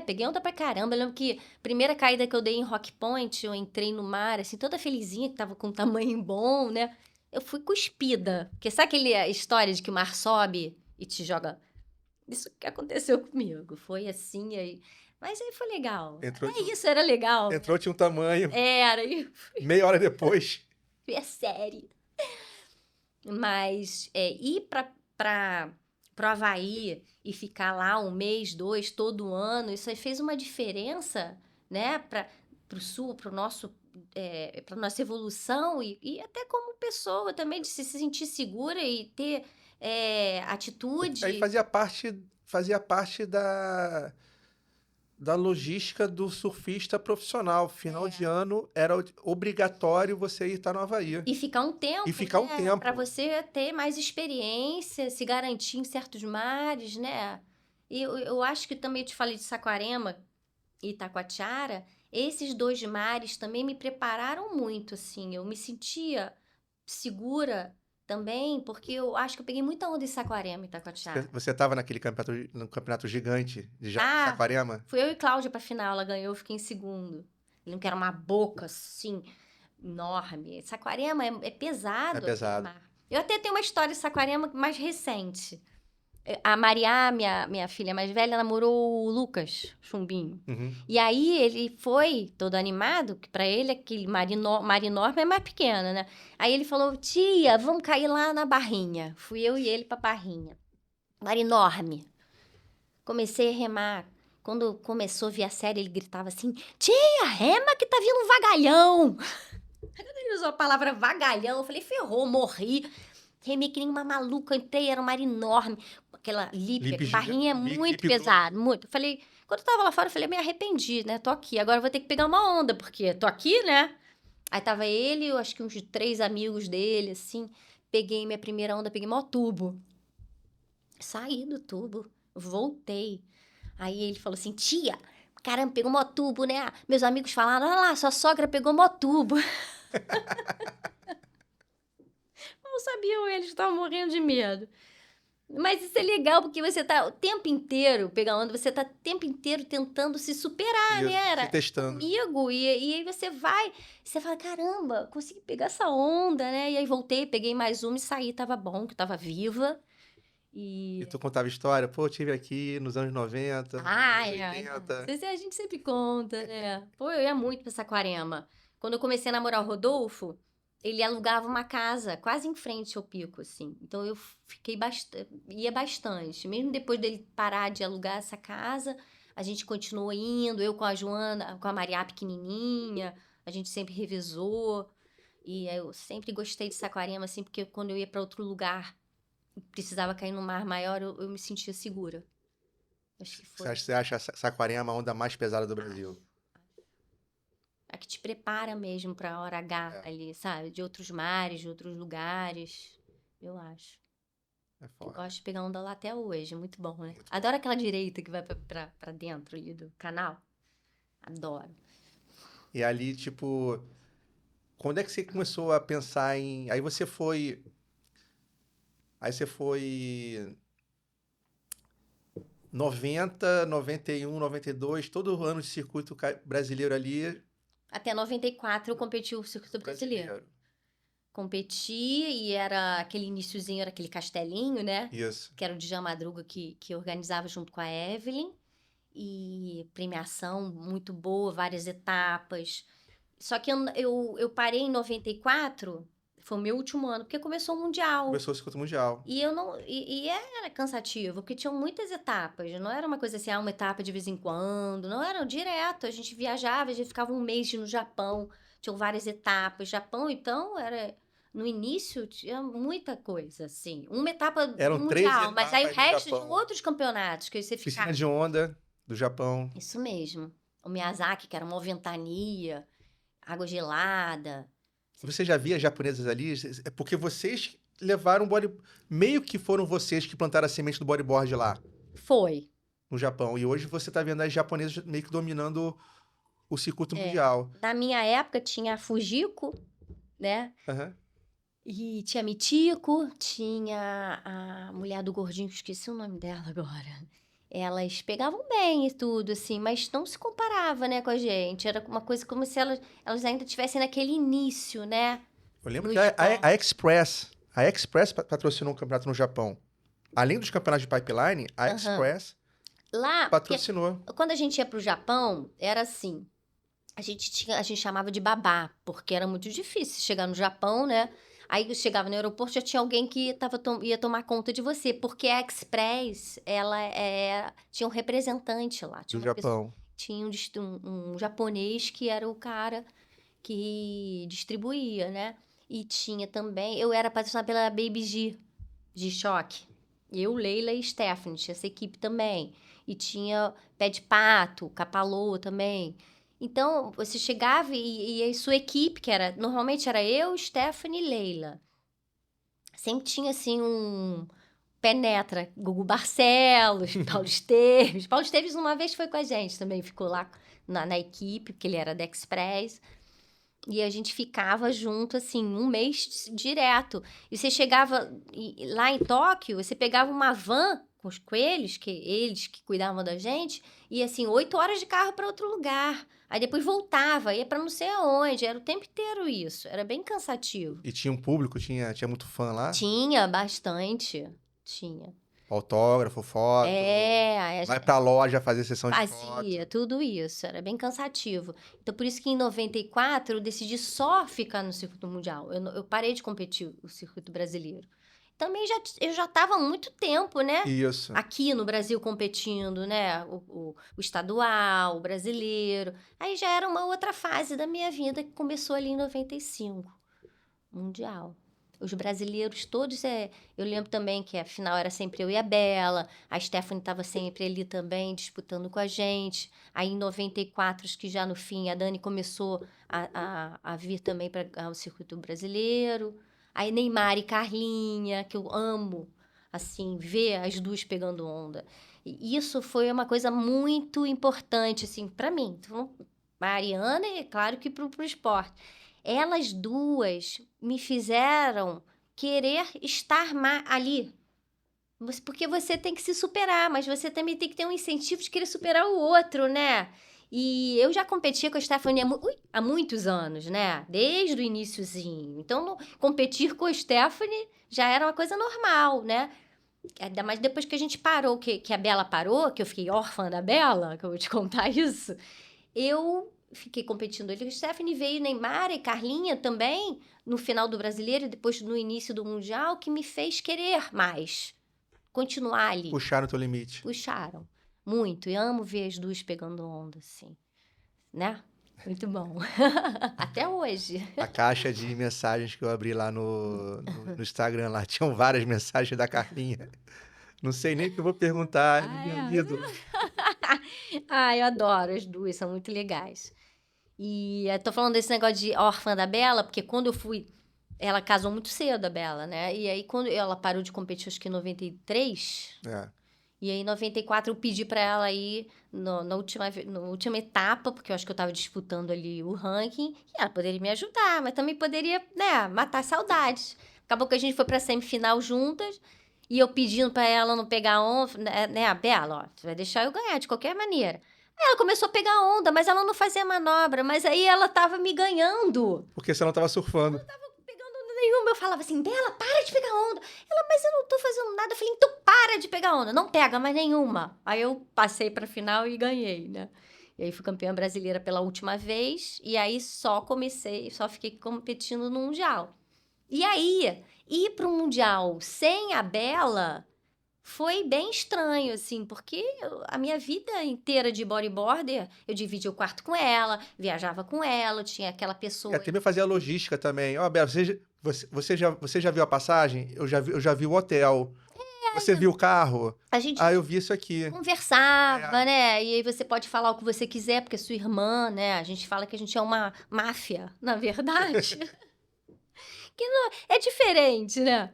peguei onda pra caramba. Eu lembro que a primeira caída que eu dei em Rock Point, eu entrei no mar, assim, toda felizinha, que tava com um tamanho bom, né? Eu fui cuspida. Porque sabe aquela história de que o mar sobe e te joga? Isso que aconteceu comigo. Foi assim, aí... Mas aí foi legal. Isso, era legal. Entrou, tinha um tamanho. Era, e Meia hora depois. é sério. Mas ir pro Havaí e ficar lá um mês, dois, todo ano, isso aí fez uma diferença, né, pro Sul, pra nossa evolução e até como pessoa também, de se sentir segura e ter atitude. Aí fazia parte da logística do surfista profissional. Final de ano era obrigatório você estar no Havaí. E ficar um tempo, E ficar um tempo. para você ter mais experiência, se garantir em certos mares, né? E eu acho que também eu te falei de Saquarema e Itacoatiara, esses dois mares também me prepararam muito, assim. Eu me sentia segura também, porque eu acho que eu peguei muita onda em Saquarema e Itacoatiara. Você estava no campeonato gigante de Ah, Saquarema? Fui eu e Cláudia pra final, ela ganhou, eu fiquei em segundo. Eu não quero uma boca assim, enorme. Saquarema é pesado. É pesado. aquele mar. Eu até tenho uma história de Saquarema mais recente. A Mariá, minha filha mais velha, namorou o Lucas Chumbinho. Uhum. E aí ele foi todo animado, que pra ele aquele mar enorme é mais pequeno, né? Aí ele falou, tia, vamos cair lá na Barrinha. Fui eu e ele pra Barrinha. Mar enorme. Comecei a remar. Quando começou a vir a série, ele gritava assim, tia, rema que tá vindo um vagalhão. Quando ele usou a palavra vagalhão, eu falei, ferrou, morri. Remei que nem uma maluca, entrei, era um mar enorme. Aquela barrinha muito pesada, muito. Eu falei, quando eu tava lá fora, eu falei, eu me arrependi, né? Tô aqui, agora eu vou ter que pegar uma onda, porque tô aqui, né? Aí tava ele, eu acho que uns 3 amigos dele, assim. Peguei minha primeira onda, peguei maior tubo. Saí do tubo, voltei. Aí ele falou assim, tia, caramba, pegou mó tubo, né? Meus amigos falaram, olha lá, sua sogra pegou mó tubo. Não sabiam, eles estavam morrendo de medo. Mas isso é legal, porque você tá o tempo inteiro pegando onda, você tá o tempo inteiro tentando se superar, Isso, né? Era se testando. comigo, e aí você vai, você fala, caramba, consegui pegar essa onda, né? E aí voltei, peguei mais uma e saí, tava bom, que tava viva. E tu contava história? Pô, eu tive aqui nos anos 90, nos anos 80. A gente sempre conta, né? Pô, eu ia muito pra Saquarema. Quando eu comecei a namorar o Rodolfo, ele alugava uma casa quase em frente ao pico, assim. Então eu ia bastante. Mesmo depois dele parar de alugar essa casa, a gente continuou indo, eu com a Joana, com a Mariá pequenininha, a gente sempre revezou. E eu sempre gostei de Saquarema, assim, porque quando eu ia para outro lugar, precisava cair no mar maior, eu me sentia segura. Acho que foi. Você acha Saquarema a onda mais pesada do Brasil? A que te prepara mesmo pra hora H ali, sabe? De outros mares, de outros lugares. Eu acho. É Eu foda. gosto de pegar onda lá até hoje. Muito bom, né? Adoro aquela direita que vai pra dentro ali do canal. Adoro. E ali, tipo, quando é que você começou a pensar em... Aí você foi 90, 91, 92, todo ano de circuito brasileiro ali, Até 94 eu competi o circuito brasileiro. brasileiro. Competi e era aquele iniciozinho, era aquele castelinho, né? Isso. Que era o Djalma Madruga que organizava junto com a Evelyn. E premiação muito boa, várias etapas. Só que eu parei em 94, foi o meu último ano, porque começou o Mundial. Começou o circuito mundial. E eu não. E era cansativo, porque tinham muitas etapas. Não era uma coisa assim, uma etapa de vez em quando. Não era direto. A gente viajava, a gente ficava um mês no Japão. Tinham várias etapas. Japão, então, era. No início, tinha muita coisa, assim. Uma etapa do Eram 13 Mundial, mas aí o etapas no resto Japão. tinham outros campeonatos que aí você Piscina ficava. de onda do Japão. Isso mesmo. O Miyazaki, que era uma ventania, água gelada. Você já via japonesas ali? É porque vocês levaram body... Meio que foram vocês que plantaram a semente do bodyboard lá, Foi. no Japão. E hoje você tá vendo as japonesas meio que dominando o circuito É. mundial. Na minha época tinha a Fujiko, né? Aham. E tinha a Mitiko, tinha a mulher do gordinho, que esqueci o nome dela agora. Elas pegavam bem e tudo, assim, mas não se comparava, né, com a gente. Era uma coisa como se elas ainda estivessem naquele início, né? Eu lembro No que esporte. a Express patrocinou um campeonato no Japão. Além dos campeonatos de pipeline, a Aham. Express Lá, porque patrocinou. quando a gente ia pro Japão, era assim. A gente chamava de babá, porque era muito difícil chegar no Japão, né? Aí chegava no aeroporto, já tinha alguém que ia tomar conta de você, porque a Express, tinha um representante lá. Tinha Do uma pessoa, Japão. tinha um japonês que era o cara que distribuía, né? E tinha também, eu era patrocinada pela Baby G, de choque. Eu, Leila e Stephanie, tinha essa equipe também. E tinha Pé de Pato, Capalô também. Então, você chegava e a sua equipe, normalmente era eu, Stephanie e Leila. Sempre tinha, assim, um penetra, Gugu Barcelos, Paulo Esteves. Paulo Esteves uma vez foi com a gente também, ficou lá na equipe, porque ele era da Express. E a gente ficava junto, assim, um mês direto. E você chegava lá em Tóquio, você pegava uma van com os coelhos, eles que cuidavam da gente, e assim, 8 horas de carro para outro lugar. Aí depois voltava, ia para não sei aonde. Era o tempo inteiro isso. Era bem cansativo. E tinha um público, tinha muito fã lá. Tinha bastante. Tinha. Autógrafo, foto. Vai pra loja fazer sessão de foto. Fazia tudo isso, era bem cansativo. Então, por isso que em 94 eu decidi só ficar no circuito mundial. Eu parei de competir o circuito brasileiro. Também eu já estava há muito tempo, né? Isso. Aqui no Brasil competindo, né? O estadual, o brasileiro. Aí já era uma outra fase da minha vida que começou ali em 95, mundial. Os brasileiros todos, eu lembro também que a final era sempre eu e a Bela, a Stephanie estava sempre ali também, disputando com a gente. Aí em 94, acho que já no fim, a Dani começou a vir também para o circuito brasileiro. Aí Neymar e Carlinha, que eu amo, assim, ver as duas pegando onda. E isso foi uma coisa muito importante, assim, para mim. Então, Mariana e, claro, que para o esporte. Elas duas me fizeram querer estar ali. Porque você tem que se superar, mas você também tem que ter um incentivo de querer superar o outro, né? E eu já competia com a Stephanie há muitos anos, né? Desde o iniciozinho. Então, competir com a Stephanie já era uma coisa normal, né? Ainda mais depois que a gente parou, que a Bela parou, que eu fiquei órfã da Bela, que eu vou te contar isso. Eu fiquei competindo ali. Stephanie veio, Neymar e Carlinha também, no final do Brasileiro e depois no início do Mundial, que me fez querer mais. Continuar ali. Puxaram o teu limite. Puxaram. Muito. E amo ver as duas pegando onda, assim. Né? Muito bom. Até hoje. A caixa de mensagens que eu abri lá no Instagram, lá tinham várias mensagens da Carlinha. Não sei nem o que eu vou perguntar, minha ídolo. Eu adoro as duas, são muito legais. E eu tô falando desse negócio de órfã da Bela, porque quando eu fui... Ela casou muito cedo, a Bela, né? E aí, quando ela parou de competir, acho que em 93... E aí, em 94, eu pedi pra ela ir na última etapa, porque eu acho que eu tava disputando ali o ranking, e ela poderia me ajudar, mas também poderia, né, matar saudades. Acabou que a gente foi pra semifinal juntas, e eu pedindo pra ela não pegar onda, né, a Bela, ó, você vai deixar eu ganhar de qualquer maneira. Aí ela começou a pegar onda, mas ela não fazia manobra, mas aí ela tava me ganhando. Porque você não tava surfando. Pegando onda nenhuma, eu falava assim, Bela, para de pegar onda. Ela, mas eu não tô fazendo nada. Eu falei, então para de pegar onda, não pega mais nenhuma. Aí eu passei pra final e ganhei, né? E aí fui campeã brasileira pela última vez, e aí só fiquei competindo no Mundial. E aí, ir pro Mundial sem a Bela foi bem estranho, assim, porque a minha vida inteira de bodyboarder, eu dividia o quarto com ela, viajava com ela, tinha aquela pessoa. Até me fazia logística também. Ó, Bela, você já viu a passagem? Eu já vi o hotel. Você viu o carro? A gente Ah, eu vi isso aqui. conversava, né? E aí você pode falar o que você quiser, porque sua irmã, né? A gente fala que a gente é uma máfia, na verdade. Que não, é diferente, né?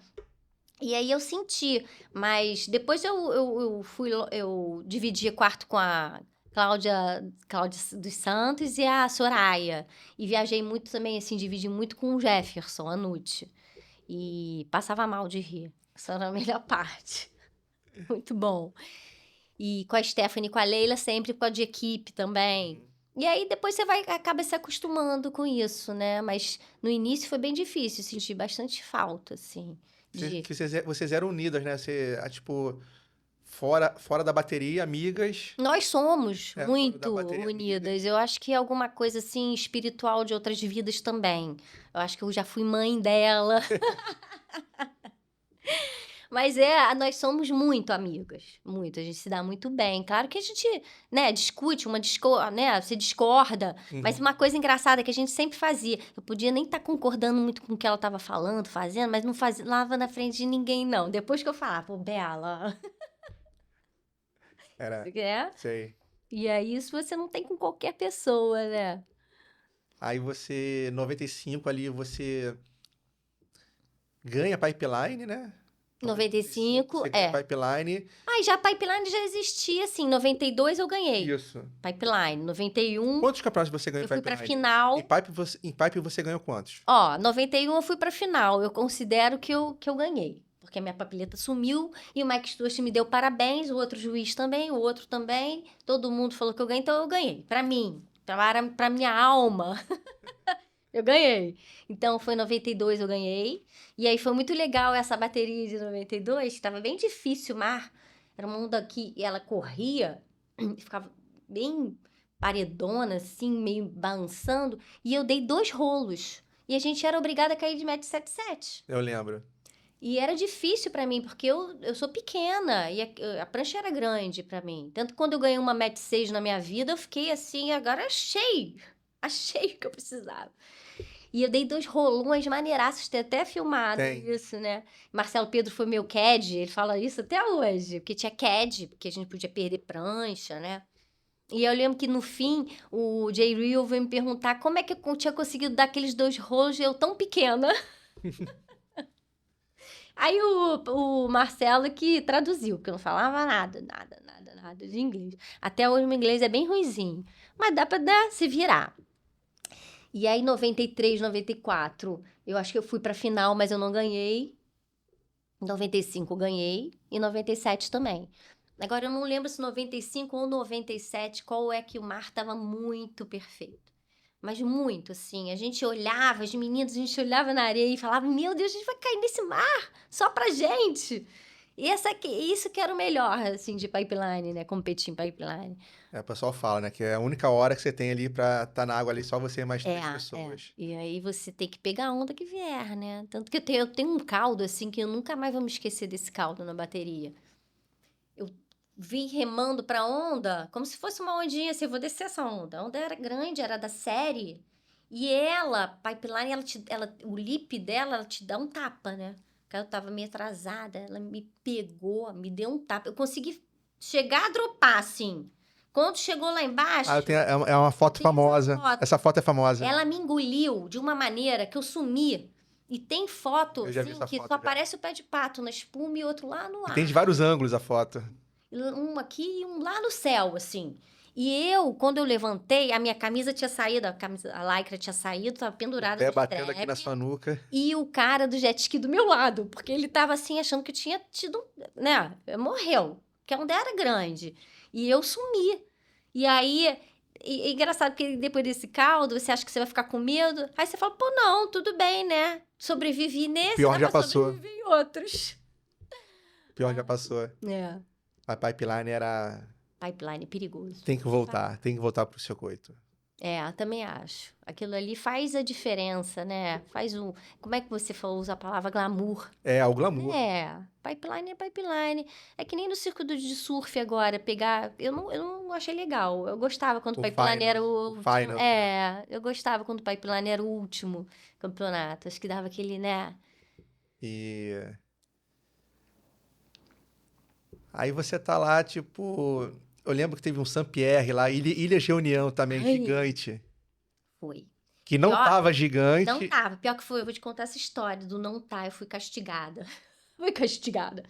E aí eu senti, mas depois eu dividi quarto com a Cláudia dos Santos e a Soraya. E viajei muito também, assim, dividi muito com o Jefferson, a Nutti. E passava mal de rir. Essa era a melhor parte. Muito bom. E com a Stephanie e com a Leila, sempre por causa de equipe também. E aí depois você acaba se acostumando com isso, né? Mas no início foi bem difícil, senti bastante falta, assim. Que vocês eram unidas, né? Tipo, fora da bateria, amigas. Nós somos Fora da muito bateria, amigas. unidas. Eu acho que é alguma coisa assim espiritual de outras vidas também. Eu acho que eu já fui mãe dela. Mas nós somos muito amigas, muito, a gente se dá muito bem. Claro que a gente, né, discute, né, você discorda, mas uma coisa engraçada que a gente sempre fazia, eu podia nem estar concordando muito com o que ela estava falando, fazendo, mas não falava na frente de ninguém, não. Depois que eu falava, pô, Bela, Era, é? sei. E aí isso você não tem com qualquer pessoa, né? Aí você, 95 ali, você ganha pipeline, né? 95, você ganha pipeline. Ah, já Pipeline já existia, assim. 92 eu ganhei. Isso. Pipeline. 91 Quantos campeonatos você ganhou eu em fui pipeline? pra final. Em pipe você ganhou quantos? Ó, 91 eu fui pra final. Eu considero que eu ganhei. Porque a minha papeleta sumiu e o Mike Stewart me deu parabéns, o outro juiz também, o outro também. Todo mundo falou que eu ganhei, então eu ganhei. Pra mim, pra minha alma. Eu ganhei. Então, foi 92 eu ganhei. E aí foi muito legal essa bateria de 92. Estava bem difícil o mar. Era uma onda que ela corria e ficava bem paredona, assim, meio balançando. E eu dei 2 rolos. E a gente era obrigada a cair de 1,77 m. Eu lembro. E era difícil pra mim, porque eu sou pequena e a prancha era grande pra mim. Tanto que quando eu ganhei uma 1,6 m na minha vida, eu fiquei assim, agora achei o que eu precisava. E eu dei 2 rolões maneiraços, tem até filmado isso, né? Marcelo Pedro foi meu CAD, ele fala isso até hoje, porque tinha CAD, porque a gente podia perder prancha, né? E eu lembro que no fim, o Jay Real veio me perguntar como é que eu tinha conseguido dar aqueles 2 rolos, eu tão pequena. Aí o Marcelo que traduziu, porque eu não falava nada de inglês. Até hoje o meu inglês é bem ruinzinho, mas dá pra se virar. E aí, 93, 94, eu acho que eu fui pra final, mas eu não ganhei. 95 eu ganhei e 97 também. Agora, eu não lembro se 95 ou 97, qual é que o mar tava muito perfeito. Mas muito, assim. A gente olhava, as meninas, a gente olhava na areia e falava, meu Deus, a gente vai cair nesse mar só pra gente. E isso que era o melhor, assim, de pipeline, né? Competir em pipeline. O pessoal fala, né? Que é a única hora que você tem ali pra estar na água ali, só você e mais 3 pessoas. E aí você tem que pegar a onda que vier, né? Tanto que eu tenho um caldo, assim, que eu nunca mais vou me esquecer desse caldo na bateria. Eu vim remando pra onda, como se fosse uma ondinha, assim, eu vou descer essa onda. A onda era grande, era da série. E pipeline, o lip dela, ela te dá um tapa, né? Porque eu tava meio atrasada, ela me pegou, me deu um tapa. Eu consegui chegar a dropar, assim. Quando chegou lá embaixo... É uma foto famosa. Essa foto é famosa. Ela me engoliu de uma maneira que eu sumi. E tem foto, eu já vi assim, essa que foto, só aparece o pé de pato na espuma e outro lá no ar. E tem de vários ângulos a foto. um aqui e um lá no céu, assim. E quando eu levantei, a minha camisa tinha saído, a lycra tinha saído, tava O pendurada pé no batendo aqui na strap. sua nuca. E o cara do jet ski do meu lado, porque ele tava assim, achando que eu tinha tido, né? Morreu, porque a onda era grande. E eu sumi. E aí, é engraçado que depois desse caldo, você acha que você vai ficar com medo. Aí você fala, pô, não, tudo bem, né? Sobrevivi O nesse, pior dá já pra passou. sobreviver em outros. O pior já passou. É, A pipeline era... pipeline perigoso. Tem que voltar pro circuito. Também acho. Aquilo ali faz a diferença, né? Faz um. Como é que você falou, usa a palavra glamour? É, o glamour. Pipeline é pipeline. É que nem no circuito de surf agora, pegar. Eu não achei legal. Eu gostava quando o O pipeline era final. o. O final. Eu gostava quando o pipeline era o último campeonato. Acho que dava aquele, né? E aí você tá lá, tipo... Eu lembro que teve um Saint-Pierre lá, Ilha Reunião também, Ai, gigante. foi. Que não Pior, tava não gigante. tava. Pior que foi, eu vou te contar essa história do não tá. Eu fui castigada. Fui castigada.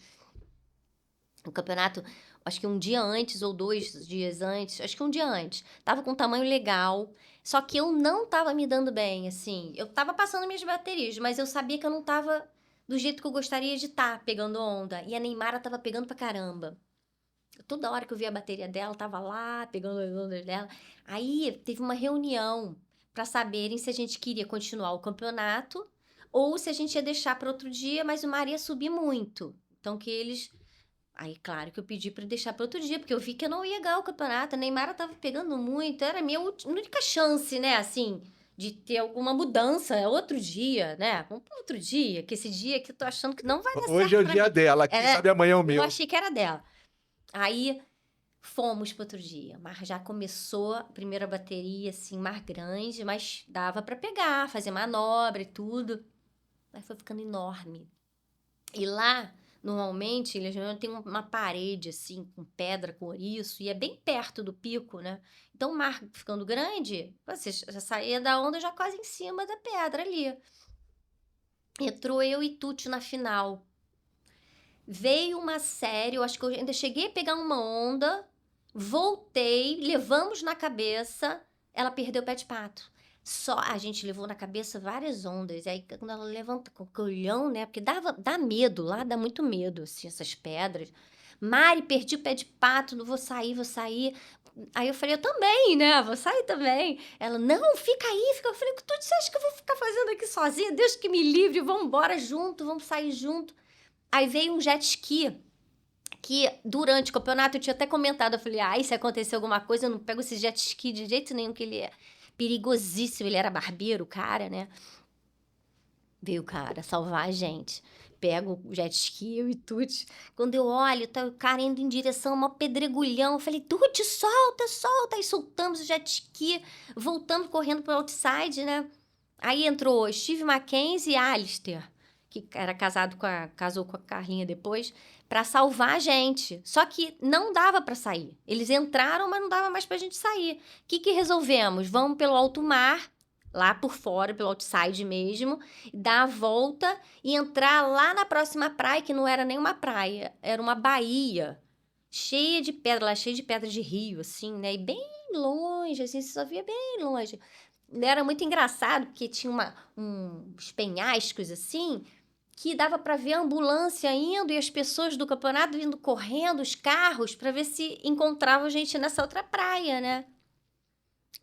O campeonato, acho que um dia antes ou 2 dias antes, acho que um dia antes, tava com um tamanho legal, só que eu não tava me dando bem, assim. Eu tava passando minhas baterias, mas eu sabia que eu não tava do jeito que eu gostaria de estar, pegando onda. E a Neymara tava pegando pra caramba. Toda hora que eu via a bateria dela, tava lá, pegando as ondas dela. Aí teve uma reunião pra saberem se a gente queria continuar o campeonato ou se a gente ia deixar para outro dia, mas o mar ia subir muito. Então que eles Aí, claro que eu pedi pra deixar pra outro dia, porque eu vi que eu não ia ganhar o campeonato. A Neymar tava pegando muito, era a minha única chance, né, assim, de ter alguma mudança. É outro dia, né? Vamos para outro dia, que esse dia que eu tô achando que não vai dar Hoje é certo o pra dia mim. dela, quem É, sabe amanhã é o eu meu. achei que era dela. Aí fomos para outro dia, mas já começou a primeira bateria, assim, mar grande, mas dava pra pegar, fazer manobra e tudo. Mas foi ficando enorme. E lá, normalmente, Ilha Legião tem uma parede, assim, com pedra, com ouriço, e é bem perto do pico, né? Então, o mar ficando grande, você já saía da onda já quase em cima da pedra ali. Entrou eu e Tuti na final. Veio uma série, eu acho que eu ainda cheguei a pegar uma onda, voltei, levamos na cabeça, ela perdeu o pé de pato. Só a gente levou na cabeça várias ondas. E aí, quando ela levanta com o colhão, né? Porque dá medo lá, dá muito medo, assim, essas pedras. Mari, perdi o pé de pato, não vou sair, vou sair. Aí eu falei, eu também, né? Vou sair também. Ela, não, fica aí, fica. Eu falei, tu você acha que eu vou ficar fazendo aqui sozinha? Deus que me livre, vamos embora junto, vamos sair junto. Aí veio um jet ski, que durante o campeonato eu tinha até comentado, eu falei, se acontecer alguma coisa, eu não pego esse jet ski de jeito nenhum, que ele é perigosíssimo, ele era barbeiro, o cara, né? Veio o cara salvar a gente. Pego o jet ski, eu e Tuti. Quando eu olho, tá o cara indo em direção a uma pedregulhão. Eu falei, Tuti, solta, solta. Aí soltamos o jet ski, voltamos correndo pro outside, né? Aí entrou Steve Mackenzie e Alistair, que era casou com a Carlinha depois, pra salvar a gente. Só que não dava pra sair. Eles entraram, mas não dava mais pra gente sair. O que resolvemos? Vamos pelo alto mar, lá por fora, pelo outside mesmo, dar a volta e entrar lá na próxima praia, que não era nem uma praia, era uma baía, cheia de pedra, lá cheia de pedra de rio, assim, né? E bem longe, assim, você só via bem longe. Era muito engraçado, porque tinha uns penhascos, assim, que dava para ver a ambulância indo e as pessoas do campeonato indo correndo, os carros, para ver se encontravam gente nessa outra praia, né?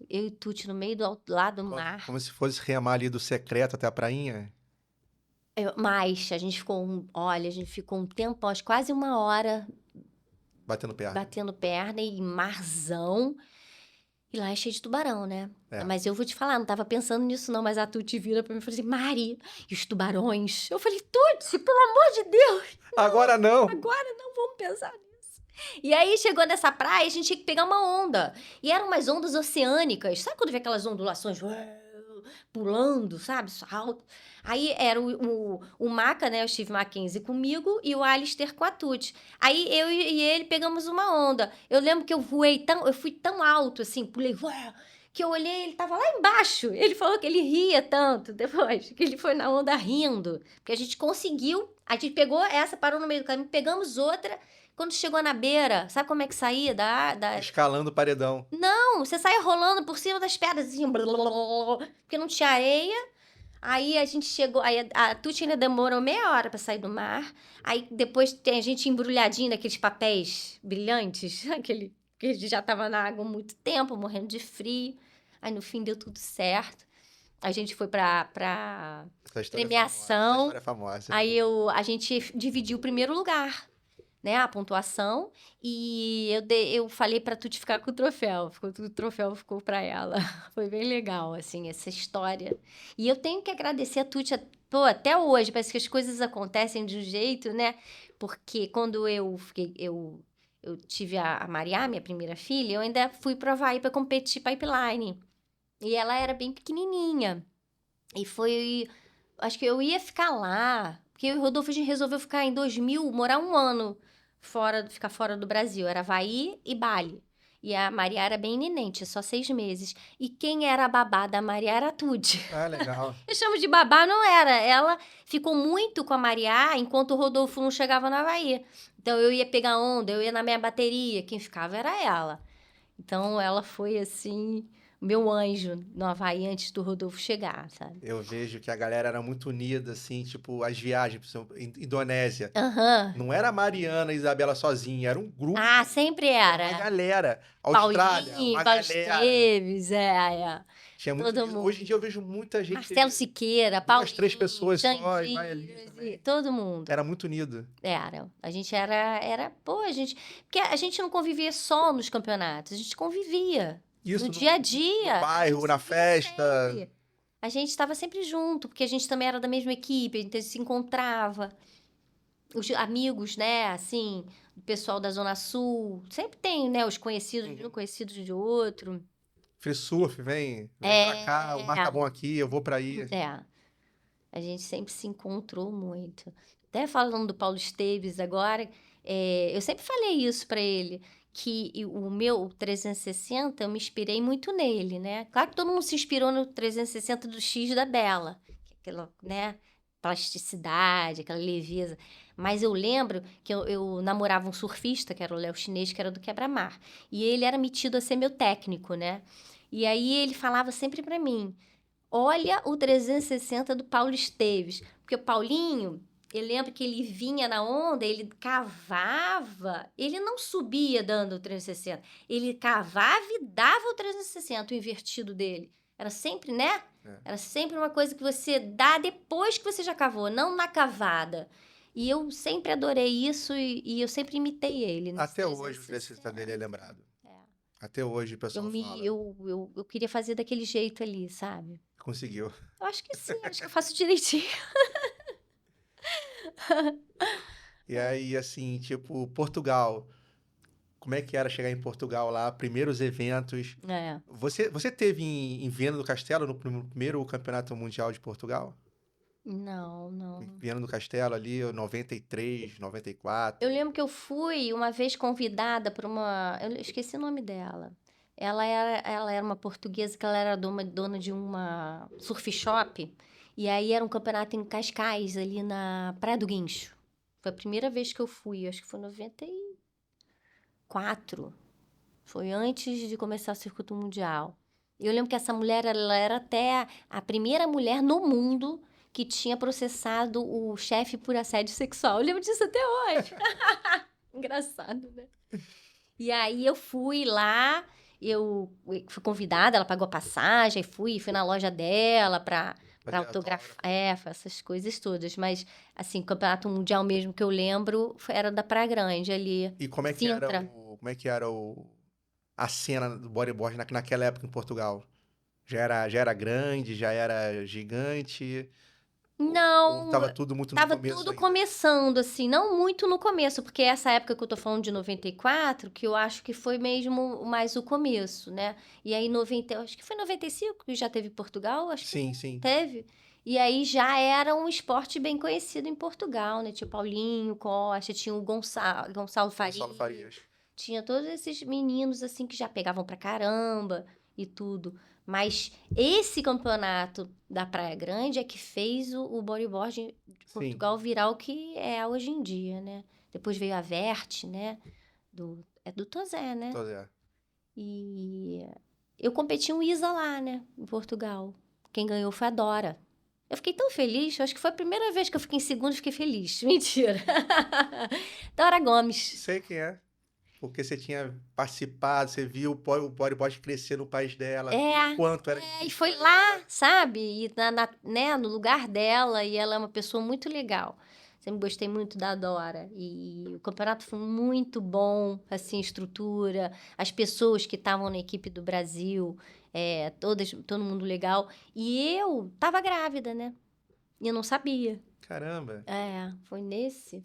Eu e Tuti no meio do lado do mar. Como se fosse remar ali do secreto até a prainha. Mas a gente ficou um tempo, acho quase 1 hora Batendo perna. batendo perna e marzão. E lá é cheio de tubarão, né? É. Mas eu vou te falar, não tava pensando nisso não, mas a Tuti vira pra mim e falou assim, Mari, e os tubarões? Eu falei, Tuti, pelo amor de Deus, Agora não! agora não vamos pensar nisso. E aí, chegou nessa praia, a gente tinha que pegar uma onda. E eram umas ondas oceânicas. Sabe quando vê aquelas ondulações pulando, sabe? Salto. Aí era o Maca, né? O Steve Mackenzie comigo e o Alistair com a Tuti. Aí eu e ele pegamos uma onda. Eu lembro que eu fui tão alto, assim, pulei, que eu olhei, ele tava lá embaixo. Ele falou que ele ria tanto depois, que ele foi na onda rindo. Porque a gente conseguiu, a gente pegou essa, parou no meio do caminho, pegamos outra. Quando chegou na beira, sabe como é que saía Escalando o paredão. Não, você saia rolando por cima das pedras, assim, porque não tinha areia. Aí a gente chegou, aí a Tuti ainda demorou meia hora pra sair do mar. Aí depois tem a gente embrulhadinho naqueles papéis brilhantes, aquele que a gente já tava na água há muito tempo, morrendo de frio. Aí no fim deu tudo certo. A gente foi pra Essa história é famosa. Essa premiação. história é famosa. Aí a gente dividiu o primeiro lugar, né? A pontuação. E eu falei pra Tuti ficar com o troféu. O troféu ficou pra ela. Foi bem legal, assim, essa história. E eu tenho que agradecer a Tuti, pô, até hoje. Parece que as coisas acontecem de um jeito, né? Porque quando eu tive a Mariá, minha primeira filha, eu ainda fui pro Havaí pra competir pipeline. E ela era bem pequenininha. E foi... Acho que eu ia ficar lá. Porque o Rodolfo, a gente resolveu ficar em 2000, morar um ano ficar fora do Brasil. Era Havaí e Bali. E a Maria era bem neném, tinha só 6 meses. E quem era a babá da Maria era a Tude. Ah, legal. Eu chamo de babá, não era. Ela ficou muito com a Maria enquanto o Rodolfo não chegava no Havaí. Então eu ia pegar onda, eu ia na minha bateria. Quem ficava era ela. Então ela foi assim, meu anjo no Havaí antes do Rodolfo chegar, sabe? Eu vejo que a galera era muito unida, assim, tipo, as viagens, por exemplo, Indonésia. Aham. Não era a Mariana e a Isabela sozinha, era um grupo, Ah, sempre uma era. galera. Austrália, Paulinho, uma Paulo galera. Esteves, é. Tinha Todo muito... mundo. Hoje em dia eu vejo muita gente. Marcelo Siqueira, 2, Paulinho, 3 pessoas só, e vai Xandinho, ali também. todo mundo. Era muito unido. Era. A gente era. Pô, a gente. Porque a gente não convivia só nos campeonatos, a gente convivia. Isso No dia a dia. no bairro, na festa. Sempre. A gente estava sempre junto, porque a gente também era da mesma equipe, a gente se encontrava. Os amigos, né, assim, o pessoal da Zona Sul. Sempre tem, né, os conhecidos de um, conhecidos de outro. Free surf, vem pra cá, o mar tá bom aqui, eu vou pra aí. É. A gente sempre se encontrou muito. Até falando do Paulo Esteves agora, eu sempre falei isso para ele, que o meu 360, eu me inspirei muito nele, né? Claro que todo mundo se inspirou no 360 do X da Bela, aquela, né, plasticidade, aquela leveza. Mas eu lembro que eu namorava um surfista, que era o Léo Chinês, que era do Quebra-Mar. E ele era metido a ser meu técnico, né? E aí ele falava sempre para mim: olha o 360 do Paulo Esteves. Porque o Paulinho, eu lembro que ele vinha na onda, ele cavava, ele não subia dando o 360. Ele cavava e dava o 360, o invertido dele. Era sempre, né? Era sempre uma coisa que você dá depois que você já cavou, não na cavada. E eu sempre adorei isso e eu sempre imitei ele. Até hoje o 360 dele é lembrado. Até hoje o pessoal fala. Eu queria fazer daquele jeito ali, sabe? Conseguiu. Eu acho que sim, acho que eu faço direitinho. E aí, assim, tipo, Portugal. Como é que era chegar em Portugal lá? Primeiros eventos. Você teve em Viana do Castelo, no primeiro campeonato mundial de Portugal? Não. Viana do Castelo ali, 93, 94. Eu lembro que eu fui uma vez convidada por uma... Eu esqueci o nome dela. Ela era uma portuguesa que ela era dona de uma surf shop. E aí era um campeonato em Cascais, ali na Praia do Guincho. Foi a primeira vez que eu fui, acho que foi em 94. Foi antes de começar o circuito mundial. Eu lembro que essa mulher, ela era até a primeira mulher no mundo que tinha processado o chefe por assédio sexual. Eu lembro disso até hoje. Engraçado, né? E aí eu fui lá, eu fui convidada, ela pagou a passagem, fui na loja dela para autografar, essas coisas todas. Mas, assim, o campeonato mundial mesmo que eu lembro era da Praia Grande, ali. E como é que era a cena do bodyboard naquela época em Portugal? Já era grande, já era gigante? Não, Ou tava tudo muito no tava começo tudo ainda? começando, assim, não muito no começo, porque essa época que eu tô falando de 94, que eu acho que foi mesmo mais o começo, né? E aí, acho que foi 95 que já teve Portugal, acho que Sim. teve. E aí já era um esporte bem conhecido em Portugal, né? Tinha o Paulinho Costa, tinha o Gonçalo Farias. Gonçalo Farias. Tinha todos esses meninos, assim, que já pegavam pra caramba. e tudo. Mas esse campeonato da Praia Grande é que fez o bodyboard de Portugal virar o que é hoje em dia, né? Depois veio a Vert, né? É do Tozé, né? Tozé. E eu competi um ISA lá, né? Em Portugal. Quem ganhou foi a Dora. Eu fiquei tão feliz, acho que foi a primeira vez que eu fiquei em segundo e fiquei feliz. Mentira. Dora Gomes. Sei quem é. Porque você tinha participado, você viu o bodyboard crescer no país dela, quanto era... e foi lá, sabe? E né, no lugar dela, e ela é uma pessoa muito legal. Sempre gostei muito da Dora. E o campeonato foi muito bom, assim, estrutura, as pessoas que estavam na equipe do Brasil, todo mundo legal. E eu tava grávida, né? E eu não sabia. Caramba! Foi nesse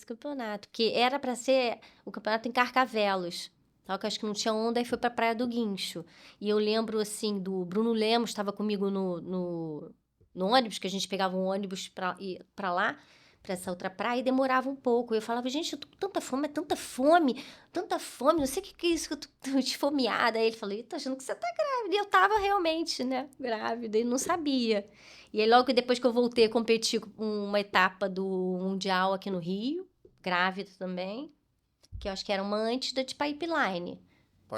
campeonato. Que era para ser o campeonato em Carcavelos. Só que eu acho que não tinha onda e foi pra Praia do Guincho. E eu lembro, assim, do Bruno Lemos, estava comigo no ônibus, que a gente pegava um ônibus pra ir pra lá, pra essa outra praia, e demorava um pouco. Eu falava, gente, eu tô com tanta fome, não sei o que é isso, que eu tô esfomeada. Aí ele falou, tô achando que você tá grávida. E eu tava realmente, né, grávida, e não sabia. E aí, logo depois que eu voltei a competir com uma etapa do Mundial aqui no Rio, grávida também, que eu acho que era uma antes da de Pipeline,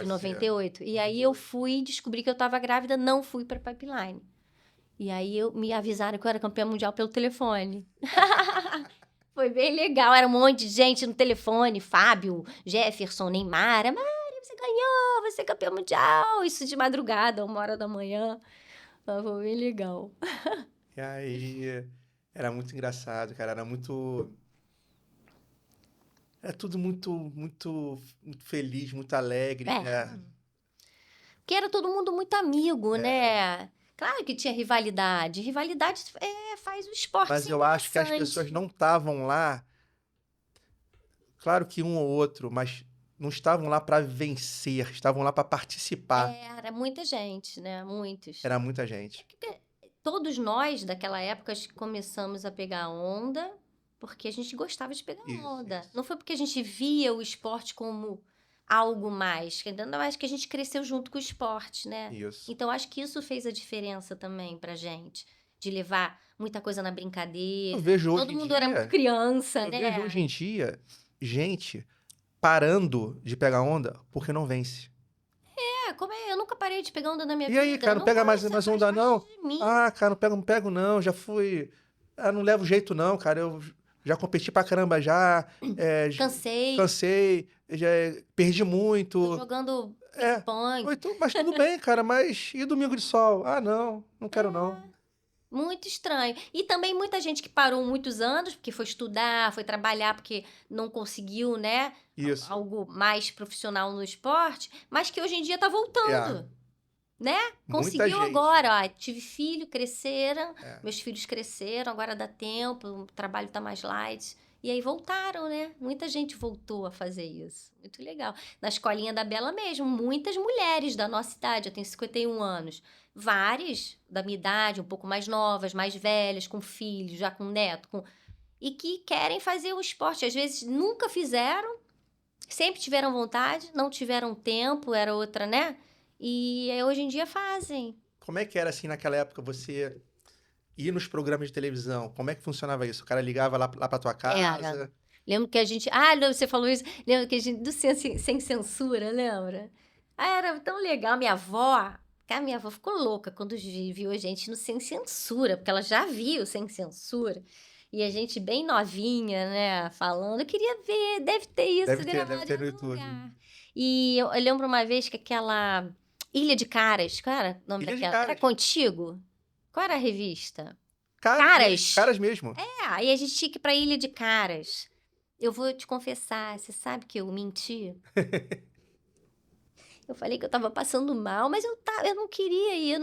de 98. E aí eu descobri que eu tava grávida, não fui pra Pipeline. E aí me avisaram que eu era campeã mundial pelo telefone. Foi bem legal, era um monte de gente no telefone, Fábio, Jefferson, Neymar, Mari, você ganhou, você é campeã mundial, isso de madrugada, 1h da manhã. Foi bem legal. E aí, era muito engraçado, cara, era tudo muito feliz, muito alegre, né? Porque era todo mundo muito amigo, né? Claro que tinha rivalidade. Rivalidade faz o esporte Mas eu acho que as pessoas não estavam lá, claro que um ou outro, mas não estavam lá para vencer, estavam lá para participar. Era muita gente, né? Muitos. Era muita gente. Todos nós, daquela época, começamos a pegar onda porque a gente gostava de pegar onda. Isso. Não foi porque a gente via o esporte como algo mais. Ainda mais que a gente cresceu junto com o esporte, né? Isso. Então, acho que isso fez a diferença também pra gente. De levar muita coisa na brincadeira. Eu vejo hoje Todo mundo era muito criança, né? Eu vejo hoje em dia gente parando de pegar onda porque não vence. Eu nunca parei de pegar onda na minha vida. E aí, cara, não pega mais onda não? Cara, não pego não, já fui... não levo jeito não, cara, eu já competi pra caramba já. Cansei, já perdi muito. Tô jogando ping-pong. Mas tudo bem, cara, mas e domingo de sol? Não quero não. Muito estranho. E também muita gente que parou muitos anos, porque foi estudar, foi trabalhar, porque não conseguiu, né? Isso. Algo mais profissional no esporte, mas que hoje em dia tá voltando. Né? Conseguiu agora, ó. Tive filho, cresceram, meus filhos cresceram, agora dá tempo, o trabalho tá mais light. E aí voltaram, né? Muita gente voltou a fazer isso. Muito legal. Na escolinha da Bela mesmo, muitas mulheres da nossa idade, eu tenho 51 anos. Várias da minha idade, um pouco mais novas, mais velhas, com filhos, já com neto. E que querem fazer o esporte. Às vezes nunca fizeram, sempre tiveram vontade, não tiveram tempo, era outra, né? E hoje em dia fazem. Como é que era assim naquela época você ir nos programas de televisão? Como é que funcionava isso? O cara ligava lá pra tua casa? Lembro que a gente... você falou isso. Lembro que a gente... Sem censura, lembra? Era tão legal. Minha avó ficou louca quando viu a gente no Sem Censura, porque ela já viu Sem Censura. E a gente bem novinha, né? Falando. Eu queria ver, deve ter isso deve ter no YouTube. E eu lembro uma vez que aquela Ilha de Caras, qual era o nome daquela? Era Contigo? Qual era a revista? Caras. Caras mesmo. Aí a gente tinha que ir pra Ilha de Caras. Eu vou te confessar, você sabe que eu menti? Eu falei que eu tava passando mal, mas eu não queria ir,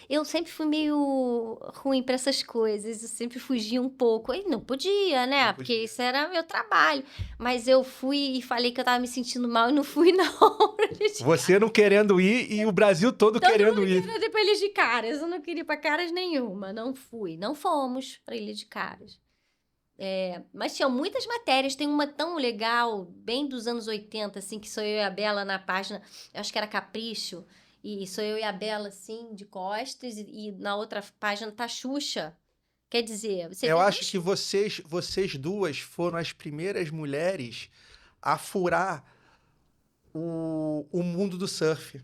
eu sempre fui meio ruim pra essas coisas, eu sempre fugia um pouco. E não podia, né? Porque isso era meu trabalho. Mas eu fui e falei que eu tava me sentindo mal e não fui, não. Você não querendo ir e o Brasil todo querendo ir. Eu queria ir pra Ilha de Caras, eu não queria ir pra Caras nenhuma, não fui. Não fomos pra Ilha de Caras. Mas tinha muitas matérias, tem uma tão legal, bem dos anos 80, assim, que sou eu e a Bela na página, eu acho que era Capricho, E sou eu e a Bela, assim, de costas, e na outra página tá a Xuxa. Quer dizer, você Eu acho que vocês duas foram as primeiras mulheres a furar o mundo do surf.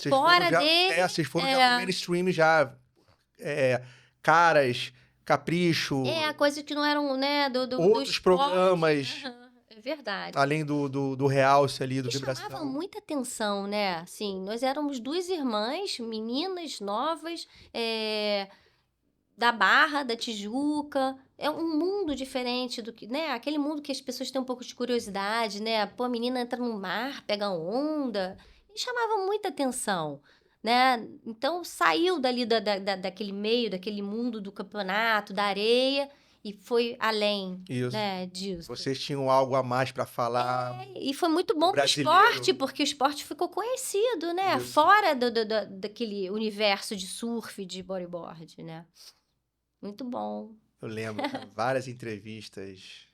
Fora dele... Vocês foram já pro mainstream já. Caras, Capricho... a coisa que não eram, né, outros programas... É verdade. Além do realce ali, do Vibração. Chamava muita atenção, né? Assim, nós éramos 2 irmãs, meninas novas, da Barra, da Tijuca. É um mundo diferente do que, né? Aquele mundo que as pessoas têm um pouco de curiosidade, né? Pô, a menina entra no mar, pega onda. E chamava muita atenção, né? Então, saiu dali daquele meio, daquele mundo do campeonato, da areia, e foi além, né, disso. Vocês tinham algo a mais para falar. E foi muito bom pro esporte, porque o esporte ficou conhecido, né? Isso. Fora daquele universo de surf, de bodyboard, né? Muito bom. Eu lembro, várias entrevistas.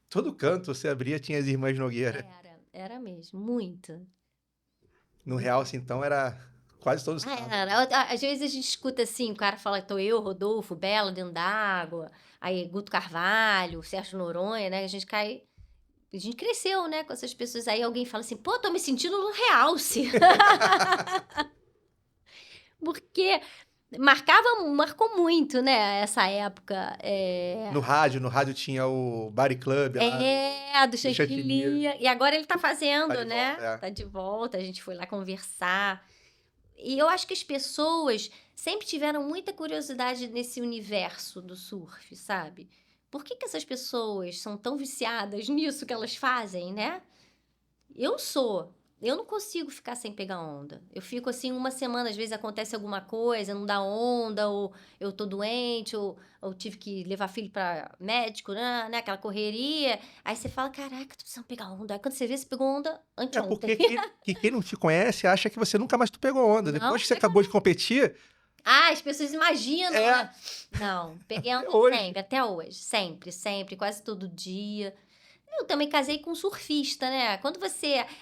Todo canto você abria, tinha as Irmãs Nogueira. Era mesmo, muito. No realce, então, era quase todos os Às vezes a gente escuta assim, o cara fala que tô eu, Rodolfo, Bela, dentro d'água, aí Guto Carvalho, Sérgio Noronha, né? A gente cresceu, né, com essas pessoas. Aí alguém fala assim, pô, tô me sentindo no realce. Porque marcou muito, né, essa época. No rádio tinha o Body Club. Do Chanquilia. E agora ele tá fazendo, né? Tá de volta, a gente foi lá conversar. E eu acho que as pessoas sempre tiveram muita curiosidade nesse universo do surf, sabe? Por que essas pessoas são tão viciadas nisso que elas fazem, né? Eu não consigo ficar sem pegar onda. Eu fico assim uma semana, às vezes acontece alguma coisa, não dá onda, ou eu tô doente, ou tive que levar filho pra médico, né? Aquela correria. Aí você fala, caraca, tô precisando pegar onda. Aí quando você vê, você pegou onda anteontem. Porque quem não te conhece acha que você nunca mais pegou onda. Não, depois que você acabou de competir... as pessoas imaginam, né? Não, peguei onda sempre, até hoje. Sempre, quase todo dia. Eu também casei com um surfista, né? Quando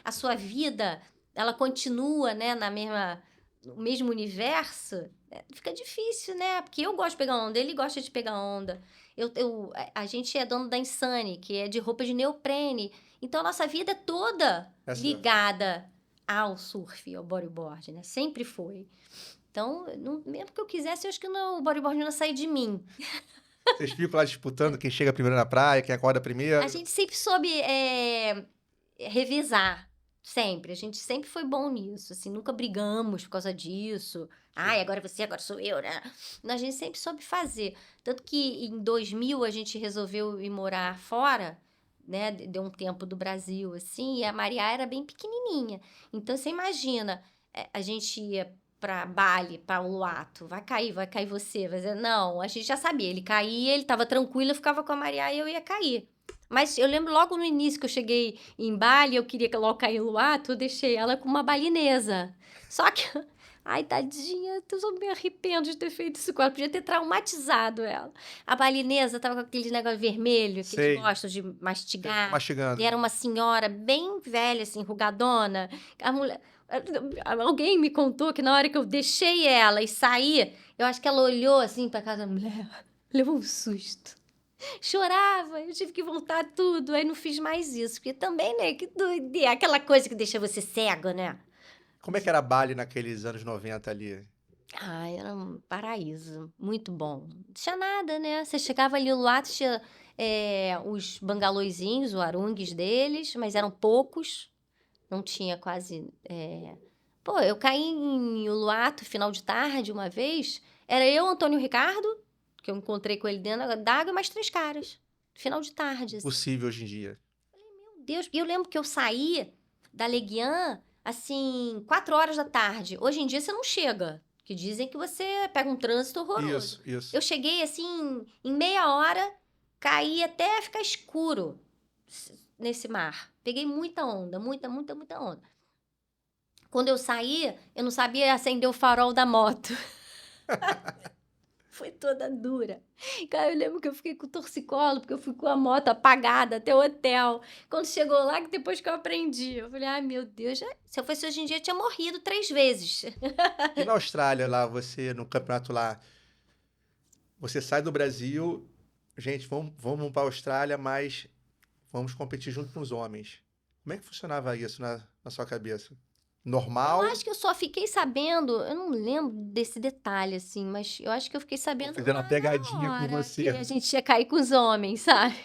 a sua vida, ela continua, né, no mesmo universo, fica difícil, né? Porque eu gosto de pegar onda, ele gosta de pegar onda. A gente é dono da Insane, que é de roupa de neoprene. Então, a nossa vida é toda ligada ao surf, ao bodyboard, né? Sempre foi. Então, mesmo que eu quisesse, eu acho que o bodyboard não ia sair de mim. Vocês ficam lá disputando quem chega primeiro na praia, quem acorda primeiro? A gente sempre soube revezar, sempre. A gente sempre foi bom nisso, assim, nunca brigamos por causa disso. Agora você, agora sou eu, né? A gente sempre soube fazer. Tanto que em 2000 a gente resolveu ir morar fora, né? Deu um tempo do Brasil, assim, e a Maria era bem pequenininha. Então, você imagina, a gente ia pra Bali, pra Uluwatu, vai cair você, vai dizer, não, a gente já sabia, ele caía, ele tava tranquilo, eu ficava com a Maria e eu ia cair. Mas eu lembro logo no início que eu cheguei em Bali, eu queria logo cair em Uluwatu, eu deixei ela com uma balinesa. Só que, ai, tadinha, eu me arrependo de ter feito isso com ela, podia ter traumatizado ela. A balinesa tava com aquele negócio vermelho, que eles gostam de mastigar. Mastigando. E era uma senhora bem velha, assim, enrugadona. A mulher... Alguém me contou que na hora que eu deixei ela e saí, eu acho que ela olhou assim pra casa da mulher, levou um susto. Chorava, eu tive que voltar tudo, aí não fiz mais isso. Porque também, né, que doideira, aquela coisa que deixa você cego, né? Como é que era Bali naqueles anos 90 ali? Era um paraíso, muito bom. Não tinha nada, né? Você chegava ali no Uluwatu, tinha os bangalôzinhos, os arungues deles, mas eram poucos. Não tinha quase... Pô, eu caí em Uluwatu, final de tarde, uma vez. Era eu, Antônio Ricardo, que eu encontrei com ele dentro d'água, e mais 3 caras. Final de tarde. Assim. Possível hoje em dia. Falei, meu Deus. E eu lembro que eu saí da Leguian, assim, 4 horas da tarde. Hoje em dia você não chega. Que dizem que você pega um trânsito horroroso. Isso. Eu cheguei, assim, em meia hora, caí até ficar escuro nesse mar. Peguei muita onda, muita onda. Quando eu saí, eu não sabia acender o farol da moto. foi toda dura. Cara, eu lembro que eu fiquei com torcicolo, porque eu fui com a moto apagada até o hotel. Quando chegou lá, que depois que eu aprendi, eu falei, ai, meu Deus, se eu fosse hoje em dia, eu tinha morrido 3 vezes. E na Austrália, lá, você, no campeonato lá, você sai do Brasil, gente, vamos para a Austrália, mas vamos competir junto com os homens. Como é que funcionava isso na sua cabeça? Normal? Eu acho que eu só fiquei sabendo, eu não lembro desse detalhe, assim, mas eu acho que eu fiquei sabendo Fazendo uma pegadinha na com hora você. que a gente ia cair com os homens, sabe?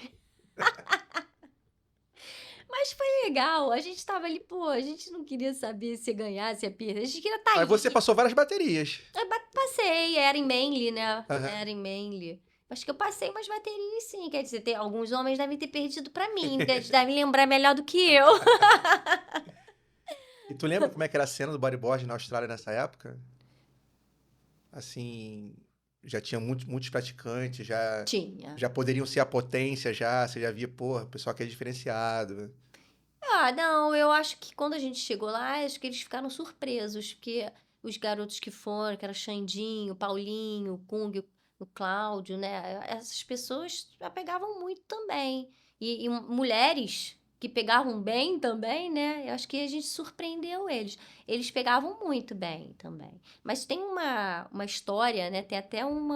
Mas foi legal, a gente tava ali, pô, a gente não queria saber se ia ganhar, se ia perder, a gente queria estar Aí ali. você passou várias baterias. Eu passei, era em Manly, né? Aham. Era em Manly. Acho que eu passei umas baterias, sim. Quer dizer, alguns homens devem ter perdido pra mim, eles devem lembrar melhor do que eu. E tu lembra como é que era a cena do bodyboard na Austrália nessa época? Assim, já tinha muitos praticantes, Tinha. já poderiam ser a potência, já. Você já via, porra, o pessoal aqui é diferenciado. Ah, não, eu acho que quando a gente chegou lá, acho que eles ficaram surpresos, porque os garotos que foram, que era o Xandinho, o Paulinho, o Kung, o Cláudio, né? Essas pessoas já pegavam muito também. E mulheres que pegavam bem também, né? Eu acho que a gente surpreendeu eles. Eles pegavam muito bem também. Mas tem uma história, né? Tem até um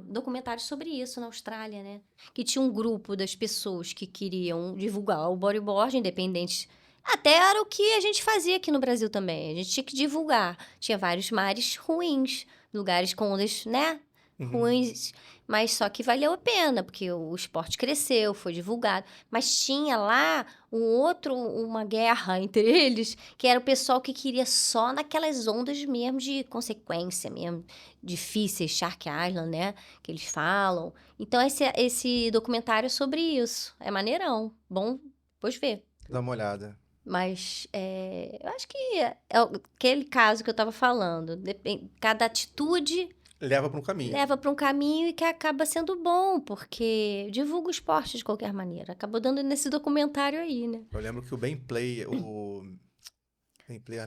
documentário sobre isso na Austrália, né? Que tinha um grupo das pessoas que queriam divulgar o bodyboard independente. Até era o que a gente fazia aqui no Brasil também. A gente tinha que divulgar. Tinha vários mares ruins, lugares com ondas, né? Ruins, mas só que valeu a pena, porque o esporte cresceu, foi divulgado. Mas tinha lá uma guerra entre eles, que era o pessoal que queria só naquelas ondas mesmo de consequência mesmo, difíceis, Shark Island, né? Que eles falam. Então, esse documentário é sobre isso. É maneirão. Bom, depois ver. Dá uma olhada. Mas eu acho que é aquele caso que eu estava falando. Cada atitude Leva para um caminho. leva para um caminho e que acaba sendo bom, porque divulga o esporte de qualquer maneira. Acabou dando nesse documentário aí, né? Eu lembro que o Ben Player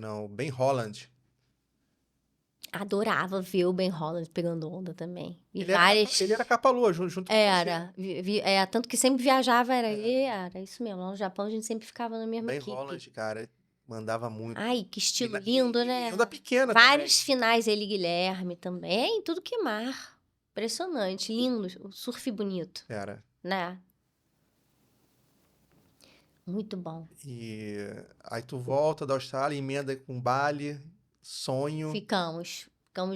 não, o Ben Holland, Adorava ver o Ben Holland pegando onda também. E ele era capa-lua junto com você. Era. Tanto que sempre viajava, era isso mesmo. Lá no Japão a gente sempre ficava na mesma Ben equipe. Holland, cara, mandava muito. Ai, que estilo lindo, né? Onda pequena Vários também. finais, ele e Guilherme também. Tudo que mar. Impressionante, lindo. O surf bonito, Era. né? Muito bom. E aí tu volta da Austrália, emenda com Bali, sonho. Ficamos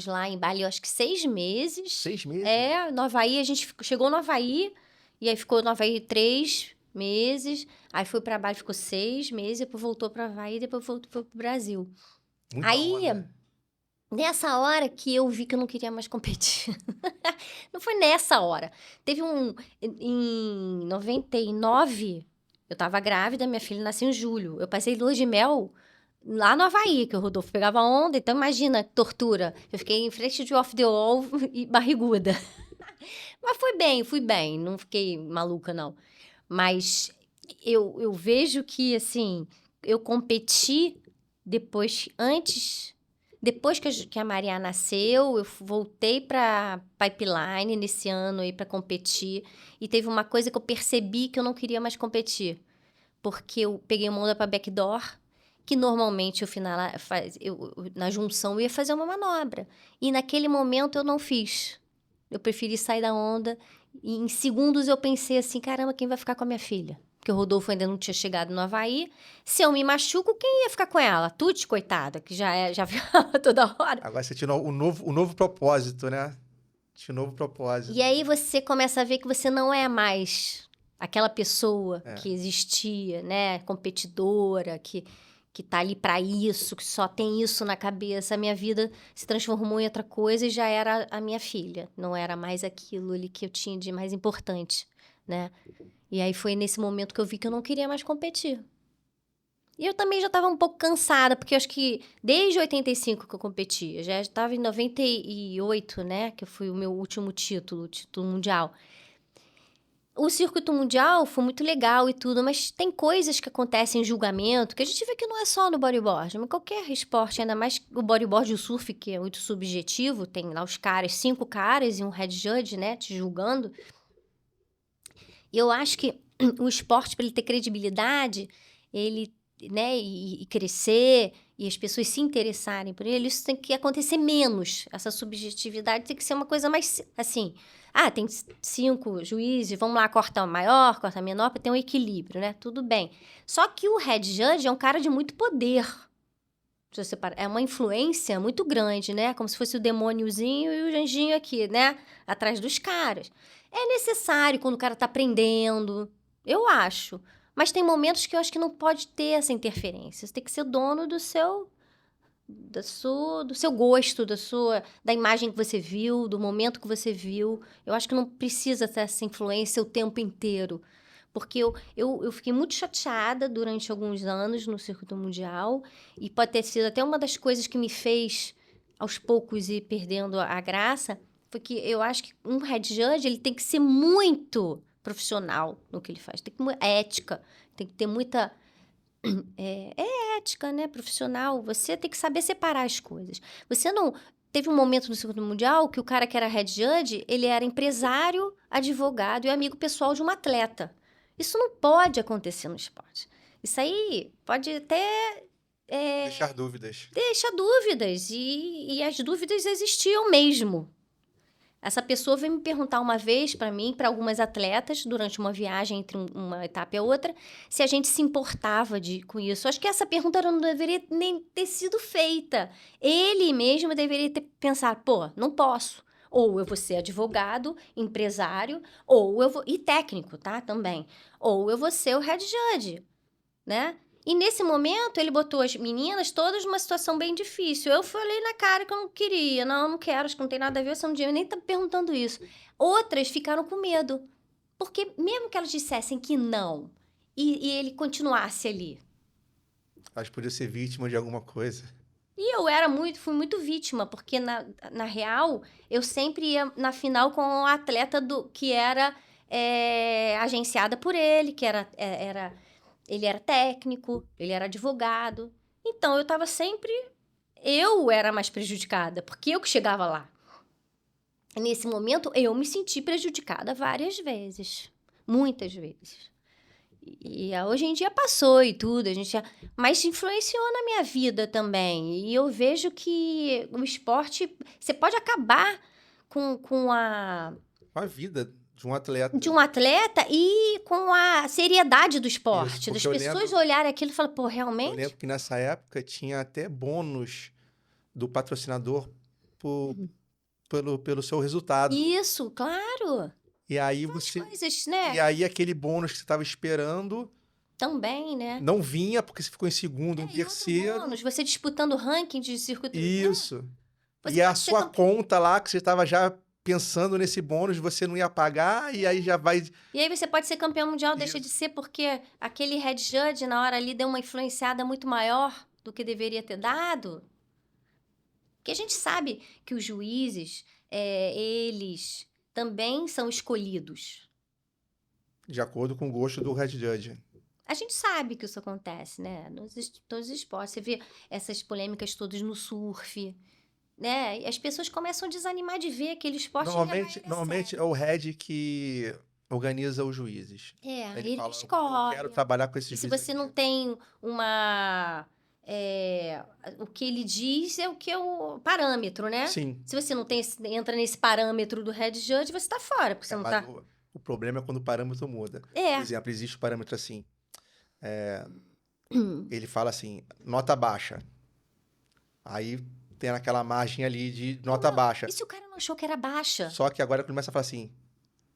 lá em Bali, eu acho que 6 meses. 6 meses? No Havaí, a gente chegou no Havaí, e aí ficou no Havaí 3 meses, aí foi pra Bali, ficou 6 meses, depois voltou pra Havaí, depois foi pro Brasil. Muita Aí, onda. nessa hora que eu vi que eu não queria mais competir. Não foi nessa hora. Teve em 99, eu tava grávida, minha filha nasceu em julho. Eu passei lua de mel lá no Havaí, que o Rodolfo pegava onda. Então, imagina que tortura. Eu fiquei em frente de Off the Wall e barriguda. Mas fui bem. Não fiquei maluca, não. Mas eu vejo que, assim, eu competi depois que a Maria nasceu, eu voltei para Pipeline nesse ano aí para competir. E teve uma coisa que eu percebi que eu não queria mais competir. Porque eu peguei uma onda para backdoor, que normalmente na junção eu ia fazer uma manobra. E naquele momento eu não fiz. Eu preferi sair da onda. E em segundos eu pensei assim, caramba, quem vai ficar com a minha filha? Porque o Rodolfo ainda não tinha chegado no Havaí. Se eu me machuco, quem ia ficar com ela? Tuti, coitada, que já viajava toda hora. Agora você tinha o novo propósito, né? Tinha um novo propósito. E aí você começa a ver que você não é mais aquela pessoa que existia, né? Competidora, que tá ali para isso, que só tem isso na cabeça. A minha vida se transformou em outra coisa e já era a minha filha. Não era mais aquilo ali que eu tinha de mais importante, né? E aí foi nesse momento que eu vi que eu não queria mais competir. E eu também já estava um pouco cansada, porque eu acho que desde 85 que eu competi, eu já estava em 98, né? Que foi o meu último título mundial. O circuito mundial foi muito legal e tudo, mas tem coisas que acontecem em julgamento que a gente vê que não é só no bodyboard, mas qualquer esporte, ainda mais o bodyboard e o surf, que é muito subjetivo, tem lá os caras, 5 caras e um head judge, né, te julgando. E eu acho que o esporte, para ele ter credibilidade, ele, né, e crescer, e as pessoas se interessarem por ele, isso tem que acontecer menos. Essa subjetividade tem que ser uma coisa mais, assim... tem 5 juízes, vamos lá, corta maior, corta menor, para ter um equilíbrio, né? Tudo bem. Só que o head judge é um cara de muito poder. Se você é uma influência muito grande, né? Como se fosse o demôniozinho e o anjinho aqui, né? Atrás dos caras. É necessário quando o cara tá aprendendo, eu acho. Mas tem momentos que eu acho que não pode ter essa interferência. Você tem que ser dono do seu gosto, da imagem que você viu, do momento que você viu. Eu acho que não precisa ter essa influência o tempo inteiro. Porque eu fiquei muito chateada durante alguns anos no circuito mundial, e pode ter sido até uma das coisas que me fez, aos poucos, ir perdendo a graça, porque eu acho que um head judge ele tem que ser muito profissional no que ele faz. Tem que ter ética, tem que ter muita... ética, né? Profissional. Você tem que saber separar as coisas. Você não... Teve um momento no circuito mundial que o cara que era head judge, ele era empresário, advogado e amigo pessoal de um atleta. Isso não pode acontecer no esporte. Isso aí pode até... deixar dúvidas. Deixa dúvidas. E as dúvidas existiam mesmo. Essa pessoa veio me perguntar uma vez para mim, para algumas atletas, durante uma viagem entre uma etapa e a outra, se a gente se importava com isso. Acho que essa pergunta não deveria nem ter sido feita. Ele mesmo deveria ter pensado, não posso. Ou eu vou ser advogado, empresário, ou eu vou... E técnico, tá? Também. Ou eu vou ser o head judge, né? E nesse momento, ele botou as meninas todas numa situação bem difícil. Eu falei na cara que eu não queria. Não quero, acho que não tem nada a ver, você não devia nem estar perguntando isso. Outras ficaram com medo. Porque mesmo que elas dissessem que não, e ele continuasse ali. Acho que podia ser vítima de alguma coisa. E eu fui muito vítima, porque na real, eu sempre ia na final com um atleta que era agenciada por ele, que ele era técnico, ele era advogado. Então, eu estava sempre... Eu era mais prejudicada, porque eu que chegava lá. E nesse momento, eu me senti prejudicada várias vezes. Muitas vezes. E hoje em dia passou e tudo, mas influenciou na minha vida também. E eu vejo que o esporte... Você pode acabar com a vida de um atleta. De um atleta e com a seriedade do esporte. Das pessoas olharem aquilo e falarem, realmente... Eu lembro que nessa época tinha até bônus do patrocinador pelo seu resultado. Isso, claro. E aí coisas, né? E aí aquele bônus que você estava esperando... Também, né? Não vinha, porque você ficou em segundo, em terceiro. Bônus, você disputando o ranking de circuito... Isso. E a sua conta lá, que você estava já... pensando nesse bônus, você não ia pagar, e aí já vai... E aí você pode ser campeão mundial, deixa de ser, porque aquele head judge, na hora ali, deu uma influenciada muito maior do que deveria ter dado. Porque a gente sabe que os juízes, eles também são escolhidos. De acordo com o gosto do head judge. A gente sabe que isso acontece, né? Todos os esportes. Você vê essas polêmicas todas no surf... né? E as pessoas começam a desanimar de ver aquele esporte. Normalmente é o head que organiza os juízes. Ele fala, escolhe. Eu quero trabalhar com esses juízes. Se você não tem uma... o que ele diz é o que é o parâmetro, né? Sim. Se você não entra nesse parâmetro do head judge, você tá fora, porque você não tá... O problema é quando o parâmetro muda. Por exemplo, existe o parâmetro assim. Ele fala assim, nota baixa. Aí... tem naquela margem ali de nota baixa. E se o cara não achou que era baixa? Só que agora começa a falar assim,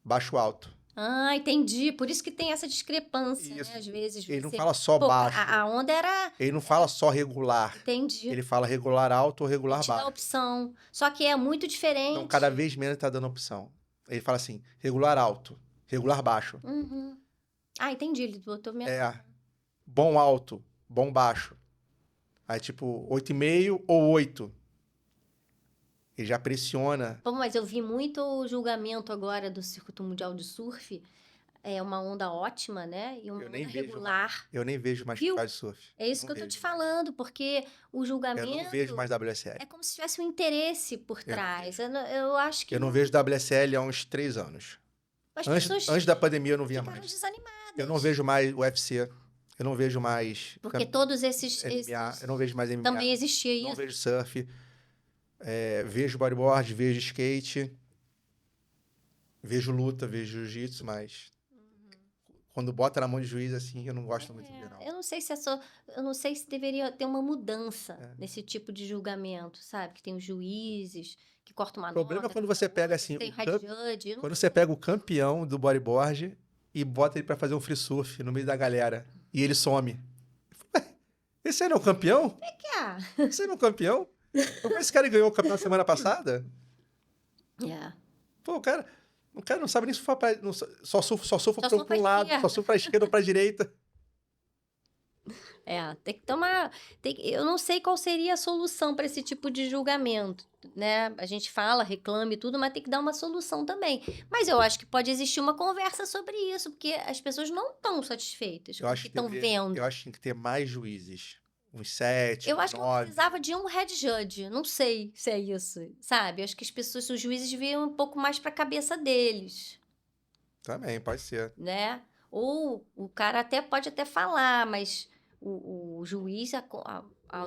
baixo alto. Entendi. Por isso que tem essa discrepância, né? Às vezes. Ele não fala só baixo. A onda era... Ele não fala só regular. Entendi. Ele fala regular alto ou regular baixo. Ele te dá opção. Só que é muito diferente. Então, cada vez menos ele tá dando opção. Ele fala assim, regular alto, regular baixo. Uhum. Entendi. Ele botou minha... bom alto, bom baixo. Aí, tipo, 8,5 ou 8. Ele já pressiona. Mas eu vi muito julgamento agora do Circuito Mundial de Surf. é uma onda ótima, né? E uma onda regular. Eu nem vejo mais de surf. É isso que eu tô te falando, porque o julgamento... Eu não vejo mais WSL. É como se tivesse um interesse por trás. Eu acho que... Eu não vejo WSL há uns 3 anos. Antes da pandemia eu não via mais. Desanimadas. Eu não vejo mais UFC. Eu não vejo mais... Porque todos esses... MMA, eu não vejo mais MMA. Também existia isso. Não vejo surf. Vejo bodyboard, vejo skate. Vejo luta, vejo jiu-jitsu, mas... Quando bota na mão de juiz, assim, eu não gosto muito de ver, não. Eu não sei se deveria ter uma mudança nesse tipo de julgamento, sabe? Que tem os juízes, que cortam uma nota. O problema é quando você pega, assim... Tem head judge. Quando você pega o campeão do bodyboard e bota ele pra fazer um free surf no meio da galera. E ele some. Esse aí não é o campeão? Esse aí não é o campeão? Esse cara ganhou o campeonato semana passada? Pô, o cara não sabe nem surfar só surfa pra um lado, só surfa pra esquerda ou pra direita. Tem que tomar... eu não sei qual seria a solução para esse tipo de julgamento, né? A gente fala, reclama e tudo, mas tem que dar uma solução também. Mas eu acho que pode existir uma conversa sobre isso, porque as pessoas não estão satisfeitas com o que estão vendo. Eu acho que tem que ter mais juízes. Uns 7, eu acho 9. que eu precisava de um head judge. Não sei se é isso, sabe? Eu acho que os juízes veem um pouco mais para a cabeça deles. Também, pode ser. Né? Ou o cara pode até falar, mas o juiz, a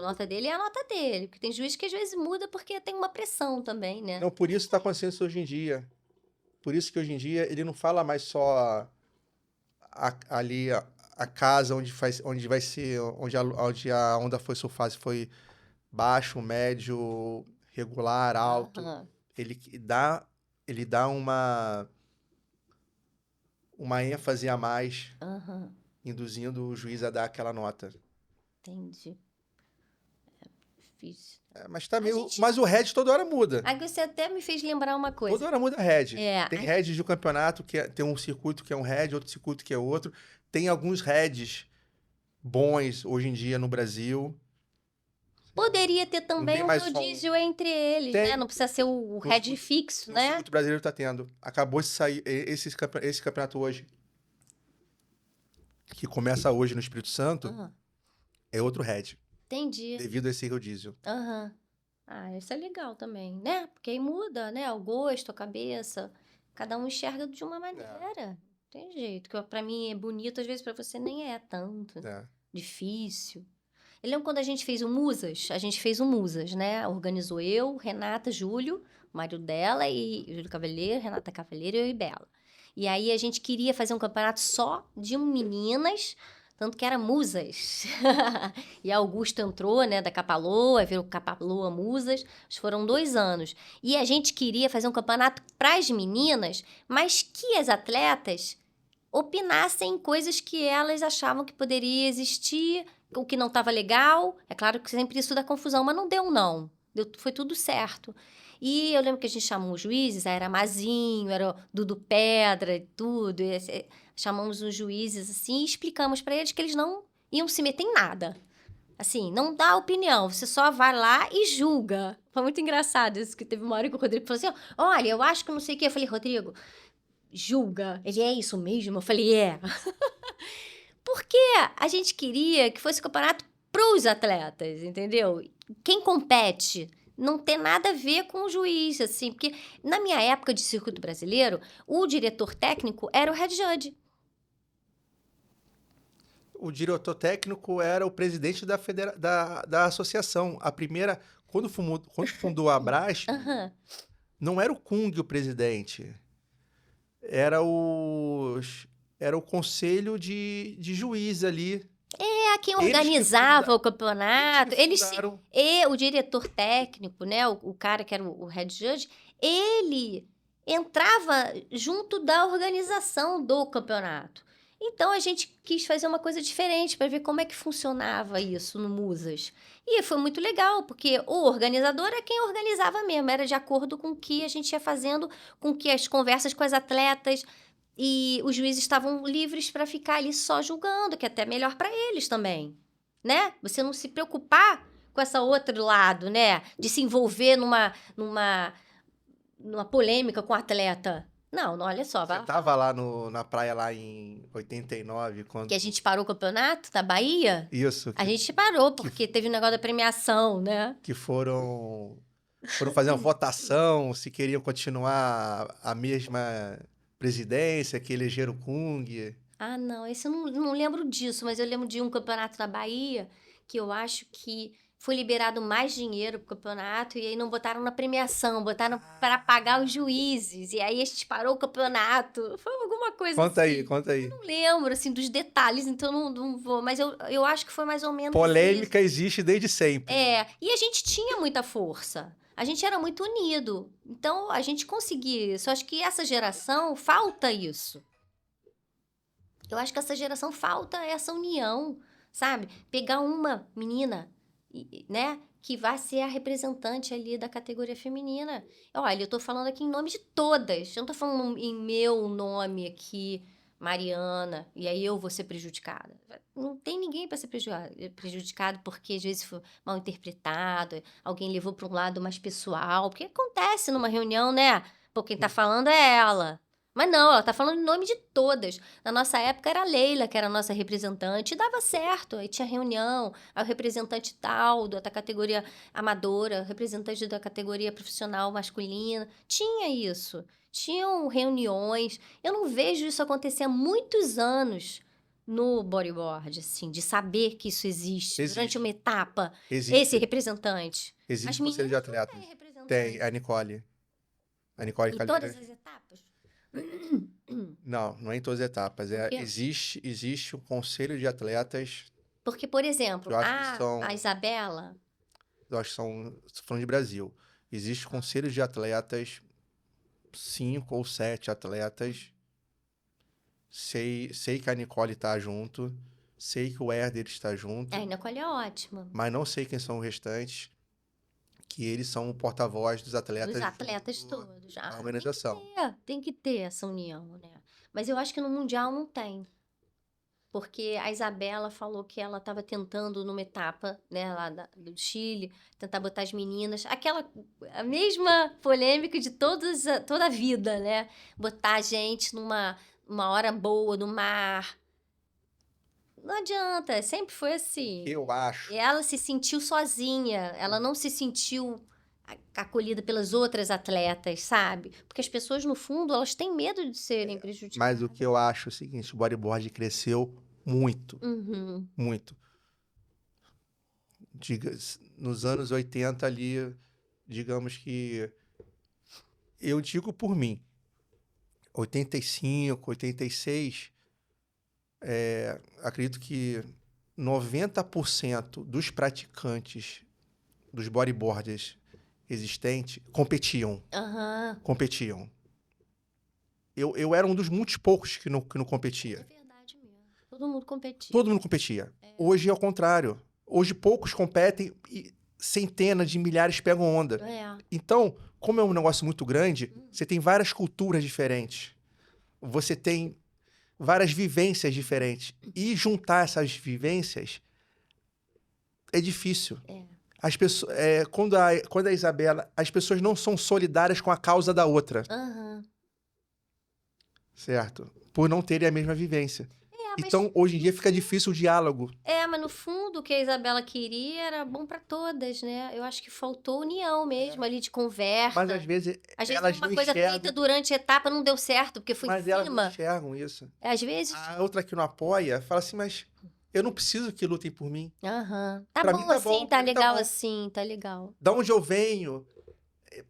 nota dele é a nota dele. Porque tem juiz que às vezes muda porque tem uma pressão também, né? Não, por isso está acontecendo isso hoje em dia. Por isso que hoje em dia ele não fala mais só ali a casa onde vai ser, onde a onda foi surfada, se foi baixo, médio, regular, alto. Ele dá uma ênfase a mais, induzindo o juiz a dar aquela nota. Entendi. Difícil. Mas tá meio. Mas o head toda hora muda. Aí você até me fez lembrar uma coisa. Toda hora muda head. Tem head de um campeonato que tem um circuito que é um head, outro circuito que é outro. Tem alguns heads bons hoje em dia no Brasil. Poderia ter também um rodízio entre eles, né? Não precisa ser o head fixo, né? O circuito brasileiro tá tendo. Acabou de sair esse campeonato hoje, que começa hoje no Espírito Santo, é outro head. Entendi. Devido a esse rodízio. Isso é legal também, né? Porque aí muda, né? O gosto, a cabeça. Cada um enxerga de uma maneira. Tem jeito. Que pra mim é bonito, às vezes pra você nem é tanto. Difícil. Eu lembro quando a gente fez o Musas, né? Organizou eu, Renata, Júlio, o marido dela, e Júlio Cavaleiro, Renata Cavaleiro e eu e Bela. E aí a gente queria fazer um campeonato só de meninas, tanto que era Musas. E a Augusta entrou, né, da Capaloa, virou Capaloa Musas. Foram 2 anos. E a gente queria fazer um campeonato para as meninas, mas que as atletas opinassem em coisas que elas achavam que poderia existir, o que não estava legal. É claro que sempre isso dá confusão, mas não deu, não. Foi tudo certo. E eu lembro que a gente chamou os juízes, era Mazinho, era o Dudu Pedra e tudo. Chamamos os juízes assim e explicamos para eles que eles não iam se meter em nada. Assim, não dá opinião, você só vai lá e julga. Foi muito engraçado isso, que teve uma hora que o Rodrigo falou assim, olha, eu acho que não sei o quê. Eu falei, Rodrigo, julga. Ele, é isso mesmo? Eu falei, é. Porque a gente queria que fosse um campeonato pros atletas, entendeu? Quem compete não tem nada a ver com o juiz, assim, porque na minha época de circuito brasileiro, o diretor técnico era o head judge. O diretor técnico era o presidente da associação. A primeira, quando fundou a Abras, não era o Kung o presidente. Era o conselho de juiz ali. Quem organizava o campeonato. E o diretor técnico, né? O cara que era o head judge, ele entrava junto da organização do campeonato. Então, a gente quis fazer uma coisa diferente para ver como é que funcionava isso no Musas. E foi muito legal, porque o organizador é quem organizava mesmo, era de acordo com o que a gente ia fazendo, com que as conversas com as atletas, e os juízes estavam livres para ficar ali só julgando, que é até melhor para eles também, né? Você não se preocupar com esse outro lado, né? De se envolver numa polêmica com o atleta. Não, olha só. Você tava lá na praia lá em 89, quando... Que a gente parou o campeonato da Bahia? Isso. A gente parou, porque teve um negócio da premiação, né? Que foram fazer uma votação, se queriam continuar a mesma presidência, que elegeram o Kung. Ah, não, esse eu não lembro disso, mas eu lembro de um campeonato da Bahia que eu acho que foi liberado mais dinheiro pro campeonato e aí não botaram na premiação, botaram para pagar os juízes. E aí a gente parou o campeonato. Foi alguma coisa Conta assim. aí, conta aí. Eu não lembro, assim, dos detalhes, então não vou. Mas eu acho que foi mais ou menos Polêmica isso. existe desde sempre. E a gente tinha muita força. A gente era muito unido. Então, a gente conseguia isso. Eu acho que essa geração falta isso. Eu acho que essa geração falta essa união, sabe? Pegar uma menina, né? Que vai ser a representante ali da categoria feminina. Olha, eu tô falando aqui em nome de todas. Eu não tô falando em meu nome aqui, Mariana, e aí eu vou ser prejudicada. Não tem ninguém para ser prejudicado porque às vezes foi mal interpretado, alguém levou para um lado mais pessoal. Porque acontece numa reunião, né? Pô, quem tá falando é ela. Mas não, ela tá falando em nome de todas. Na nossa época era a Leila, que era a nossa representante, e dava certo. Aí tinha reunião, aí o representante tal da categoria amadora, representante da categoria profissional masculina. Tinha isso. Tinham reuniões. Eu não vejo isso acontecer há muitos anos no bodyboard, assim, de saber que isso existe. Durante uma etapa. Esse representante. Existe conselho de atletas. Tem, a Nicole. A Nicole Em todas as etapas? Não é em todas as etapas. Existe um conselho de atletas. Porque, por exemplo, a Isabela... Eu acho que são falando de Brasil. Existe conselho de atletas, 5 ou 7 atletas. Sei que a Nicole tá junto. Sei que o Herder está junto. A Nicole é ótima. Mas não sei quem são os restantes. Que eles são o porta-voz dos atletas. Dos atletas todos. A organização. Tem que ter essa união, né? Mas eu acho que no Mundial não tem. Porque a Isabela falou que ela estava tentando, numa etapa, né, lá do Chile, tentar botar as meninas... A mesma polêmica de toda a vida, né? Botar a gente numa hora boa, no mar... Não adianta, sempre foi assim. Eu acho. Ela se sentiu sozinha, ela não se sentiu acolhida pelas outras atletas, sabe? Porque as pessoas, no fundo, elas têm medo de serem prejudicadas. Mas o que eu acho é o seguinte, o bodyboard cresceu muito, muito. Nos anos 80 ali, digamos que... Eu digo por mim, 85, 86... acredito que 90% dos praticantes dos bodyboarders existentes competiam. Competiam. Eu era um dos muitos poucos que não competia. É verdade mesmo. Todo mundo competia. Todo mundo competia. Hoje é o contrário. Hoje poucos competem e centenas de milhares pegam onda. Então, como é um negócio muito grande, você tem várias culturas diferentes. Você tem várias vivências diferentes. E juntar essas vivências é difícil. As pessoas, quando a Isabela... As pessoas não são solidárias com a causa da outra. Certo? Por não terem a mesma vivência. Então, hoje em dia, fica difícil o diálogo. Mas no fundo, o que a Isabela queria era bom para todas, né? Eu acho que faltou união mesmo ali de conversa. Mas às vezes elas uma não coisa enxergam. feita durante a etapa não deu certo, porque foi em cima. Mas elas não enxergam isso. Às vezes... A outra que não apoia, fala assim, mas eu não preciso que lutem por mim. Tá pra bom mim tá assim, bom, tá pra mim legal tá assim, tá legal. Da onde eu venho,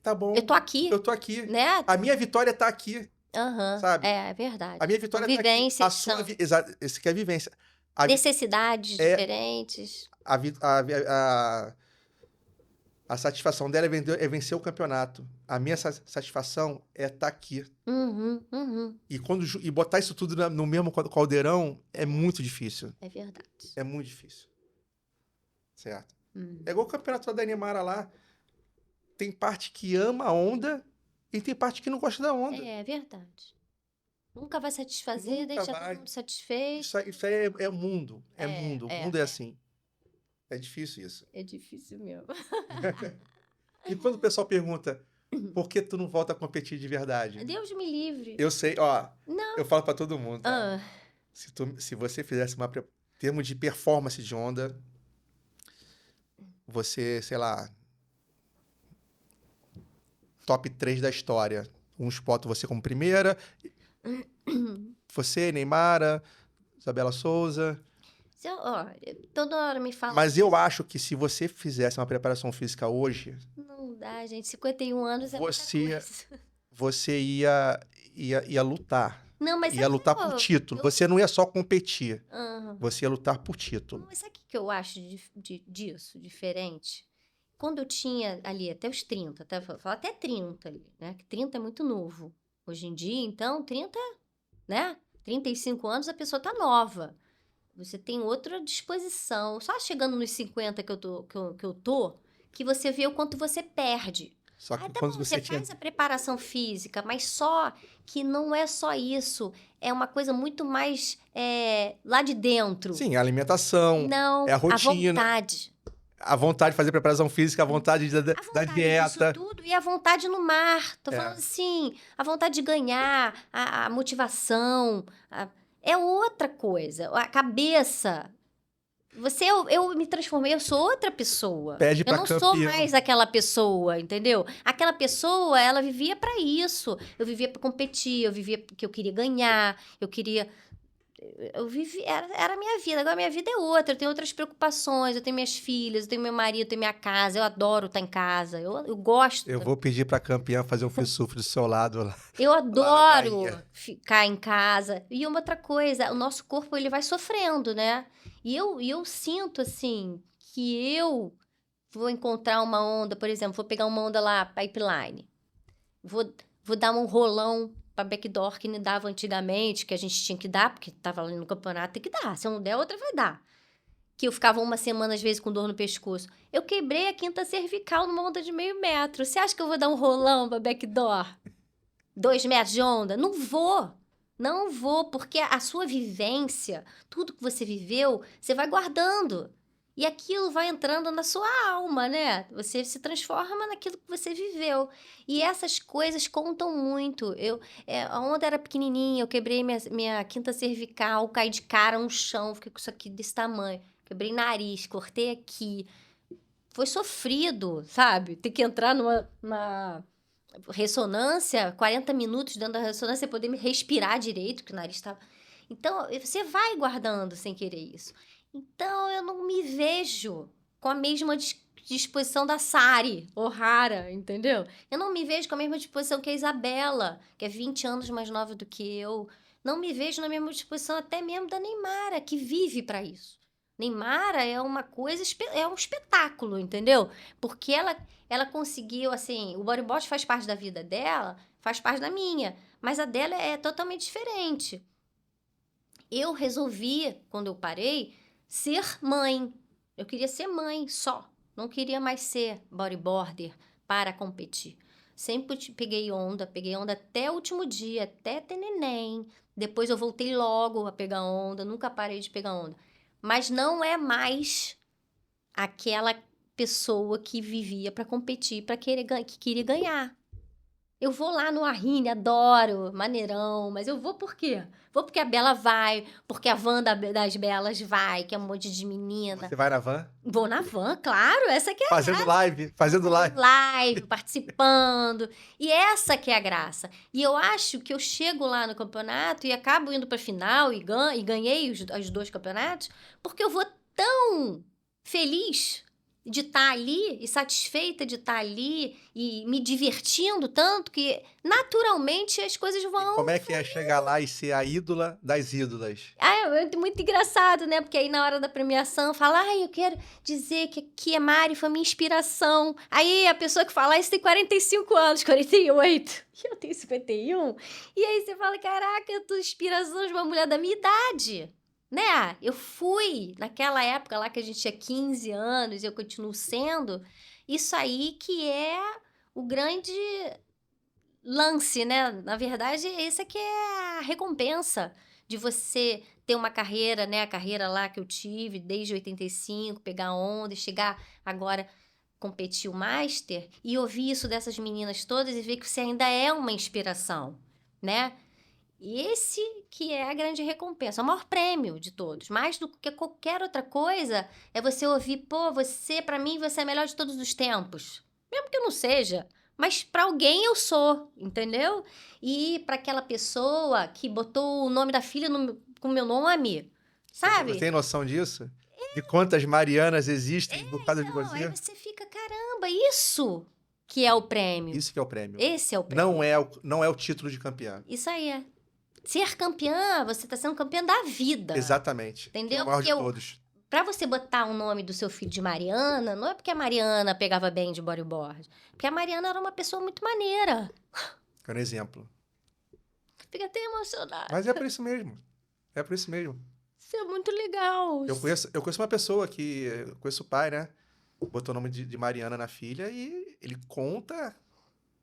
tá bom. Eu tô aqui. Eu tô aqui. Né? A minha vitória tá aqui. Sabe? É verdade. A minha vitória tá aqui. A sua... Exato, esse aqui é a vivência. Necessidades diferentes. A satisfação dela é vencer o campeonato. A minha satisfação é estar aqui. E botar isso tudo no mesmo caldeirão é muito difícil. É verdade. É muito difícil. Certo? É igual o campeonato da Animara lá. Tem parte que ama a onda e tem parte que não gosta da onda. É verdade. Nunca vai satisfazer, deixa todo mundo satisfeito. Isso aí é mundo. É mundo. O mundo é assim. É difícil isso. É difícil mesmo. E quando o pessoal pergunta, Por que tu não volta a competir de verdade? Deus me livre. Eu sei, ó. Não. Eu falo pra todo mundo, tá? Se você fizesse termo de performance de onda, você, sei lá, top 3 da história. Uns botam você como primeira. Você, Neymara, Isabela Souza. Toda hora me fala. Mas eu acho que se você fizesse uma preparação física hoje... Não dá, gente. 51 anos é muita coisa. Você ia lutar. Não, mas ia lutar por título. Você não ia só competir. Uhum. Você ia lutar por título. Mas sabe o que eu acho disso, diferente? Quando eu tinha ali até os 30, até 30 ali, né? Que 30 é muito novo. Hoje em dia, então, 30, né? 35 anos, a pessoa tá nova. Você tem outra disposição. Só chegando nos 50 que eu tô, que você vê o quanto você perde. Só que quando você faz a preparação física, mas só que não é só isso. É uma coisa muito mais lá de dentro. Sim, a alimentação, não, é a rotina. A vontade. A vontade de fazer preparação física, a vontade da dieta. Disso tudo, e a vontade no mar. Tô falando assim, a vontade de ganhar, a motivação. É outra coisa. A cabeça. Eu me transformei, eu sou outra pessoa. Pede pra campeão. Sou mais aquela pessoa, entendeu? Aquela pessoa, ela vivia pra isso. Eu vivia pra competir, eu vivia porque eu queria ganhar, era a minha vida. Agora a minha vida é outra, eu tenho outras preocupações, eu tenho minhas filhas, eu tenho meu marido, eu tenho minha casa, eu adoro estar em casa, eu gosto. Eu vou pedir pra campeã fazer um fisufre do seu lado lá. Eu adoro ficar em casa. E uma outra coisa, o nosso corpo ele vai sofrendo, né? E eu sinto, assim, que eu vou encontrar uma onda, por exemplo, vou pegar uma onda lá, pipeline. Vou dar um rolão pra backdoor que não dava antigamente, que a gente tinha que dar, porque tava ali no campeonato, tem que dar. Se eu não der, outra vai dar. Que eu ficava uma semana, às vezes, com dor no pescoço. Eu quebrei a quinta cervical numa onda de 0,5 metro. Você acha que eu vou dar um rolão pra backdoor? 2 metros de onda? Não vou. Não vou, porque a sua vivência, tudo que você viveu, você vai guardando. E aquilo vai entrando na sua alma, né? Você se transforma naquilo que você viveu. E essas coisas contam muito. A onda era pequenininha, eu quebrei minha quinta cervical, caí de cara no chão, fiquei com isso aqui desse tamanho. Quebrei nariz, cortei aqui. Foi sofrido, sabe? Ter que entrar numa ressonância, 40 minutos dentro da ressonância, poder me respirar direito, que o nariz estava... Então, você vai guardando sem querer isso. Então, eu não me vejo com a mesma disposição da Sari O'Hara, entendeu? Eu não me vejo com a mesma disposição que a Isabela, que é 20 anos mais nova do que eu. Não me vejo na mesma disposição até mesmo da Neymara, que vive para isso. Neymara é uma coisa, é um espetáculo, entendeu? Porque ela conseguiu, assim, o bodyboard faz parte da vida dela, faz parte da minha, mas a dela é totalmente diferente. Eu resolvi, quando eu parei, ser mãe. Eu queria ser mãe só. Não queria mais ser bodyboarder para competir. Sempre peguei onda até o último dia, até ter neném. Depois eu voltei logo a pegar onda, nunca parei de pegar onda. Mas não é mais aquela pessoa que vivia para competir, que queria ganhar. Eu vou lá no Arrine, adoro, maneirão, mas eu vou por quê? Vou porque a Bela vai, porque a van das Belas vai, que é um monte de menina. Você vai na van? Vou na van, claro, essa que é a graça. Fazendo live, participando. E essa que é a graça. E eu acho que eu chego lá no campeonato e acabo indo pra final e ganhei os 2 campeonatos, porque eu vou tão feliz de estar ali e satisfeita de estar ali e me divertindo tanto que naturalmente as coisas vão... E como é que é chegar lá e ser a ídola das ídolas? É muito engraçado, né? Porque aí na hora da premiação fala, eu quero dizer que aqui a Mari foi minha inspiração. Aí a pessoa que fala isso tem 45 anos, 48. E eu tenho 51. E aí você fala, caraca, eu tô inspiração de uma mulher da minha idade. Né? Eu fui, naquela época lá que a gente tinha 15 anos, e eu continuo sendo, isso aí que é o grande lance, né? Na verdade, esse aqui é a recompensa de você ter uma carreira, né? A carreira lá que eu tive desde 85, pegar onda e chegar agora competir o Master e ouvir isso dessas meninas todas e ver que você ainda é uma inspiração, né? E esse que é a grande recompensa, o maior prêmio de todos. Mais do que qualquer outra coisa, é você ouvir, pô, pra mim, você é a melhor de todos os tempos. Mesmo que eu não seja, mas pra alguém eu sou, entendeu? E pra aquela pessoa que botou o nome da filha com o meu nome, sabe? Você tem noção disso? De quantas Marianas existem por causa de Então, você? aí você fica, caramba, isso que é o prêmio. Isso que é o prêmio. Esse é o prêmio. Não é o título de campeã. Isso aí é. Ser campeã, você tá sendo campeã da vida. Exatamente. Entendeu? É o maior de todos. Pra você botar o nome do seu filho de Mariana, não é porque a Mariana pegava bem de bodyboard. Porque a Mariana era uma pessoa muito maneira. É um exemplo. Fica até emocionada. Mas é por isso mesmo. É por isso mesmo. Isso é muito legal. Eu conheço uma pessoa que... Eu conheço o pai, né? Botou o nome de Mariana na filha e ele conta...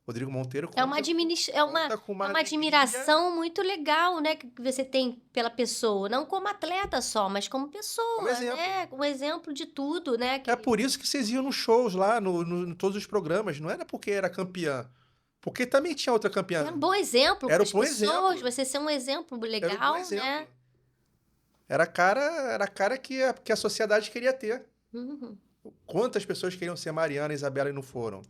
Rodrigo Monteiro conta... É uma admiração muito legal, né? Que você tem pela pessoa. Não como atleta só, mas como pessoa, Como exemplo. né? Como exemplo de tudo, né? É por isso que vocês iam nos shows lá, em todos os programas. Não era porque era campeã. Porque também tinha outra campeã. Era um bom exemplo Era para as um bom pessoas. exemplo. Você ser um exemplo legal, Era um bom exemplo. né? Era a cara que a sociedade queria ter. Uhum. Quantas pessoas queriam ser Mariana e Isabela e não foram?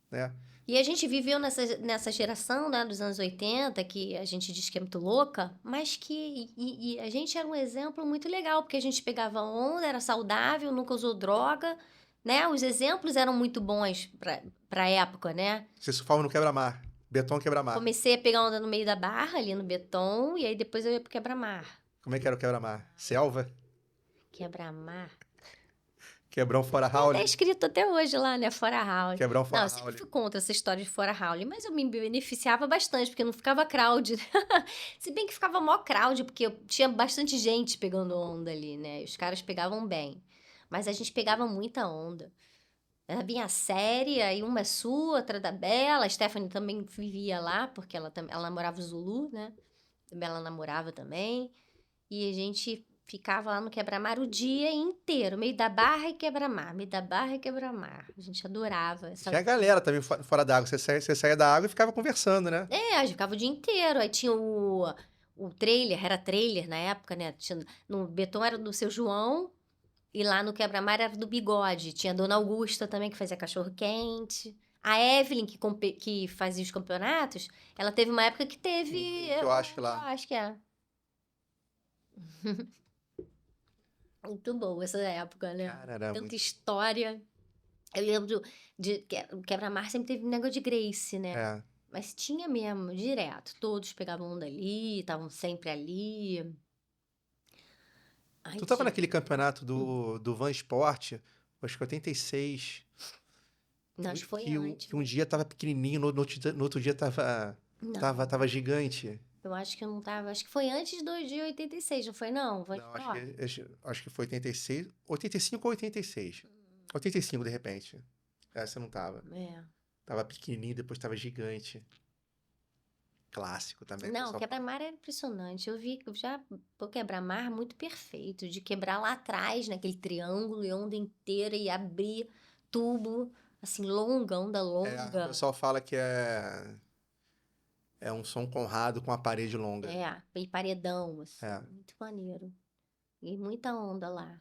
Né? E a gente viveu nessa geração, né, dos anos 80, que a gente diz que é muito louca, mas que e a gente era um exemplo muito legal, porque a gente pegava onda, era saudável, nunca usou droga, né? Os exemplos eram muito bons pra época, né? Você surfava no quebra-mar. Beton quebra-mar. Comecei a pegar onda no meio da barra, ali no beton, e aí depois eu ia pro quebra-mar. Como é que era o quebra-mar? Selva? Quebra-mar. Quebrão fora Raul. É escrito até hoje lá, né? Fora Raul. Quebrão fora Raul. Não, eu sempre fui contra essa história de fora Raul, mas eu me beneficiava bastante, porque não ficava crowd. Se bem que ficava mó crowd, porque tinha bastante gente pegando onda ali, né? Os caras pegavam bem. Mas a gente pegava muita onda. Ela vinha série, aí uma é sua, outra da Bela. A Stephanie também vivia lá, porque ela namorava o Zulu, né? A Bela namorava também. E a gente ficava lá no quebra-mar o dia inteiro, meio da barra e quebra-mar, meio da barra e quebra-mar. A gente adorava. Tinha a galera também fora d'água. Você saía da água e ficava conversando, né? A gente ficava o dia inteiro. Aí tinha o trailer, era trailer na época, né? No Beton era do Seu João e lá no quebra-mar era do Bigode. Tinha a Dona Augusta também, que fazia cachorro-quente. A Evelyn, que fazia os campeonatos, ela teve uma época que teve... Eu acho que lá. Eu acho que é. Muito boa essa época, né? Cara, tanta história. Eu lembro de o quebra-mar sempre teve um negócio de Grace, né? É. Mas tinha mesmo, direto. Todos pegavam onda ali, estavam sempre ali. Ai, Tu tava naquele campeonato do Van Sport, acho que 86. Não, acho que foi antes. Que um dia tava pequenininho, no outro dia tava gigante. Eu acho que eu não tava. Acho que foi antes de 86, não foi, não? Foi, não, acho que foi 86. 85 ou 86. 85, de repente. Essa não tava. Tava pequenininho, depois tava gigante. Clássico também. Não, o quebra-mar era impressionante. Eu vi já o quebra-mar muito perfeito, de quebrar lá atrás, naquele triângulo, e onda inteira, e abrir tubo, assim, onda longa. O pessoal fala que é um som Conrado com a parede longa. E paredão, assim, muito maneiro. E muita onda lá.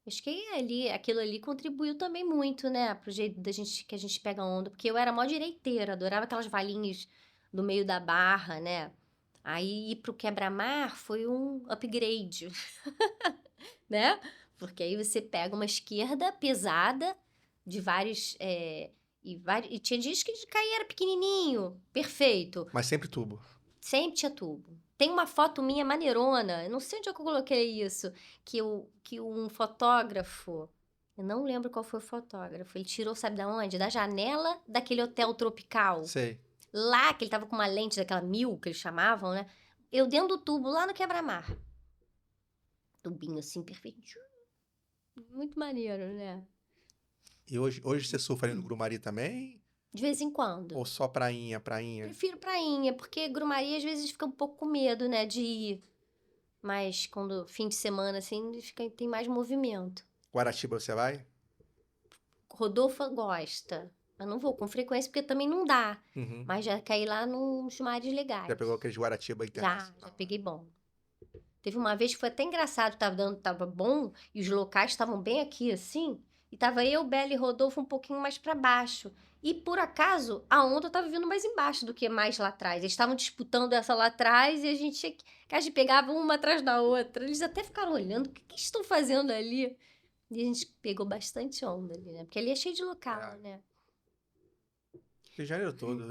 Acho que aquilo ali contribuiu também muito, né, pro jeito que a gente pega onda, porque eu era mó direiteira, adorava aquelas valinhas do meio da barra, né? Aí ir pro quebra-mar foi um upgrade, né? Porque aí você pega uma esquerda pesada de vários... E tinha dias que cair era pequenininho, perfeito. Mas sempre tubo. Sempre tinha tubo. Tem uma foto minha maneirona, eu não sei onde é que eu coloquei isso, que um fotógrafo, eu não lembro qual foi o fotógrafo, ele tirou, sabe da onde? Da janela daquele hotel tropical. Sei. Lá, que ele tava com uma lente daquela 1000, que eles chamavam, né? Eu dentro do tubo, lá no quebra-mar. Tubinho assim, perfeito. Muito maneiro, né? E hoje você surfa ali no Grumari também? De vez em quando. Ou só prainha? Prefiro prainha, porque Grumari às vezes fica um pouco com medo, né, de ir. Mas quando fim de semana, assim, tem mais movimento. Guaratiba você vai? Rodolfo gosta. Eu não vou com frequência, porque também não dá. Uhum. Mas já caí lá nos mares legais. Já pegou aqueles Guaratiba internacional? Já peguei bom. Teve uma vez que foi até engraçado, tava bom, e os locais estavam bem aqui, assim, e tava eu, Bela e Rodolfo um pouquinho mais para baixo. E, por acaso, a onda estava vindo mais embaixo do que mais lá atrás. Eles estavam disputando essa lá atrás e a gente pegava uma atrás da outra. Eles até ficaram olhando, o que estão fazendo ali? E a gente pegou bastante onda ali, né? Porque ali é cheio de local, né? Rio de Janeiro todo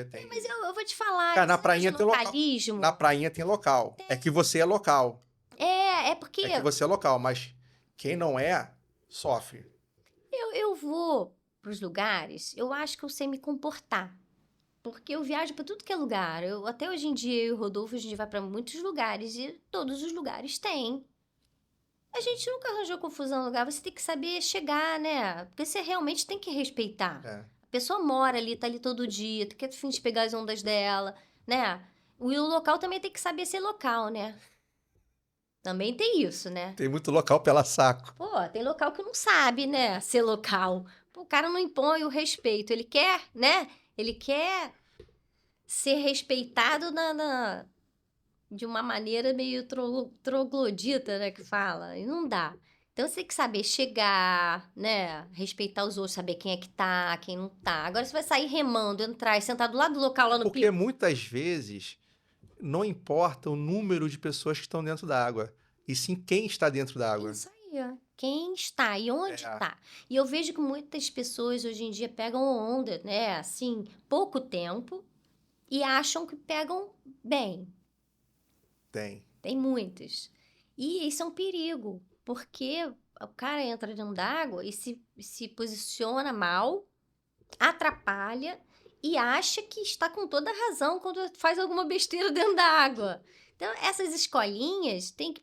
tem. Mas eu vou te falar, cara, na prainha tem localismo. Na prainha tem local. É que você é local. É porque... É que você é local, mas quem não é, sofre. Eu vou pros lugares, eu acho que eu sei me comportar. Porque eu viajo para tudo que é lugar. Até hoje em dia, eu e o Rodolfo, a gente vai para muitos lugares e todos os lugares tem. A gente nunca arranjou confusão no lugar. Você tem que saber chegar, né? Porque você realmente tem que respeitar. É. A pessoa mora ali, tá ali todo dia, tu quer a fim de pegar as ondas dela, né? E o local também tem que saber ser local, né? Também tem isso, né? Tem muito local pela saco. Pô, tem local que não sabe, né? Ser local. Pô, o cara não impõe o respeito. Ele quer, né? Ele quer ser respeitado de uma maneira meio troglodita, né? Que fala. E não dá. Então, você tem que saber chegar, né? Respeitar os outros, saber quem é que tá, quem não tá. Agora, você vai sair remando, entrar e sentar do lado do local lá no Porque pico. muitas vezes não importa o número de pessoas que estão dentro da água, e sim quem está dentro da água. Isso aí, ó. Quem está e onde está. E eu vejo que muitas pessoas hoje em dia pegam onda, né? Assim, pouco tempo, e acham que pegam bem. Tem muitos. E isso é um perigo, porque o cara entra dentro d'água e se posiciona mal, atrapalha e acha que está com toda a razão quando faz alguma besteira dentro da água. Então, essas escolinhas têm que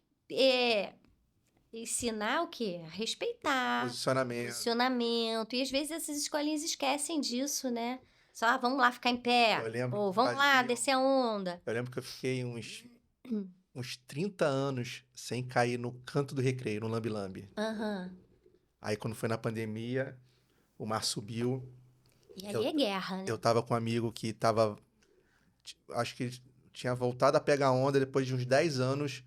ensinar o quê? A respeitar. Posicionamento. E às vezes essas escolinhas esquecem disso, né? Só, vamos lá ficar em pé. Ou vamos lá descer a onda. Eu lembro que eu fiquei uns 30 anos sem cair no canto do recreio, no lambe-lambe. Uhum. Aí quando foi na pandemia, o mar subiu. E ali é guerra, né? Eu tava com um amigo que tava... Acho que tinha voltado a pegar onda depois de uns 10 anos.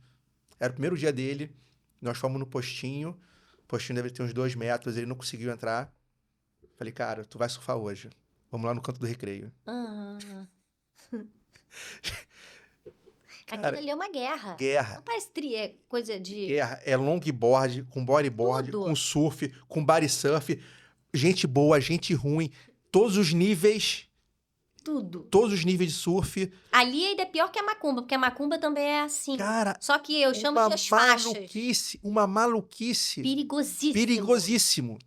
Era o primeiro dia dele. Nós fomos no postinho. O postinho deve ter uns 2 metros. Ele não conseguiu entrar. Falei, cara, tu vai surfar hoje. Vamos lá no canto do recreio. Uhum. Aquilo ali é uma guerra. Não parece coisa de... Guerra. É longboard, com bodyboard, com surf, com body surf. Gente boa, gente ruim. Todos os níveis... Tudo. Todos os níveis de surf. Ali ainda é pior que a macumba, porque a macumba também é assim. Cara, só que eu chamo de as faixas. Uma maluquice. Perigosíssimo.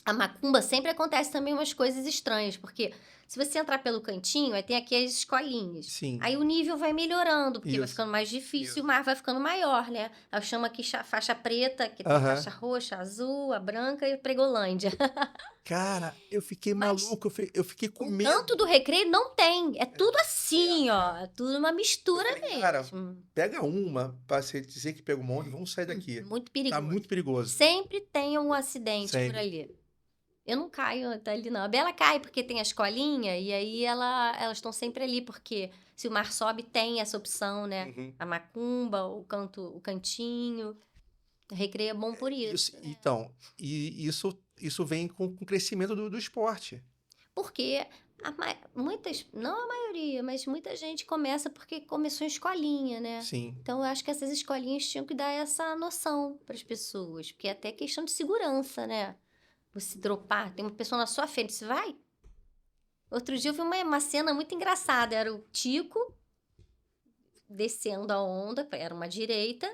A macumba sempre acontece também umas coisas estranhas, porque se você entrar pelo cantinho, aí tem aqui as escolinhas. Sim. Aí o nível vai melhorando, porque vai ficando mais difícil e o mar vai ficando maior, né? Eu chamo aqui faixa preta, que tem faixa roxa, azul, a branca e a pregolândia. Cara, eu fiquei maluco, eu fiquei com medo. O canto do recreio não tem, é tudo assim, ó. É tudo uma mistura mesmo. Cara, pega uma pra você dizer que pega um monte, vamos sair daqui. Muito perigoso. Tá muito perigoso. Sempre tem um acidente por ali. Eu não caio ali, não. A Bela cai porque tem a escolinha e aí elas estão sempre ali, porque se o mar sobe, tem essa opção, né? Uhum. A macumba, o cantinho. O recreio é bom por isso. Né? Então, e isso vem com o crescimento do esporte. Porque não a maioria, mas muita gente começa porque começou em escolinha, né? Sim. Então, eu acho que essas escolinhas tinham que dar essa noção para as pessoas, porque é até questão de segurança, né? Você dropar, tem uma pessoa na sua frente, você vai? Outro dia eu vi uma cena muito engraçada, era o Tico descendo a onda, era uma direita,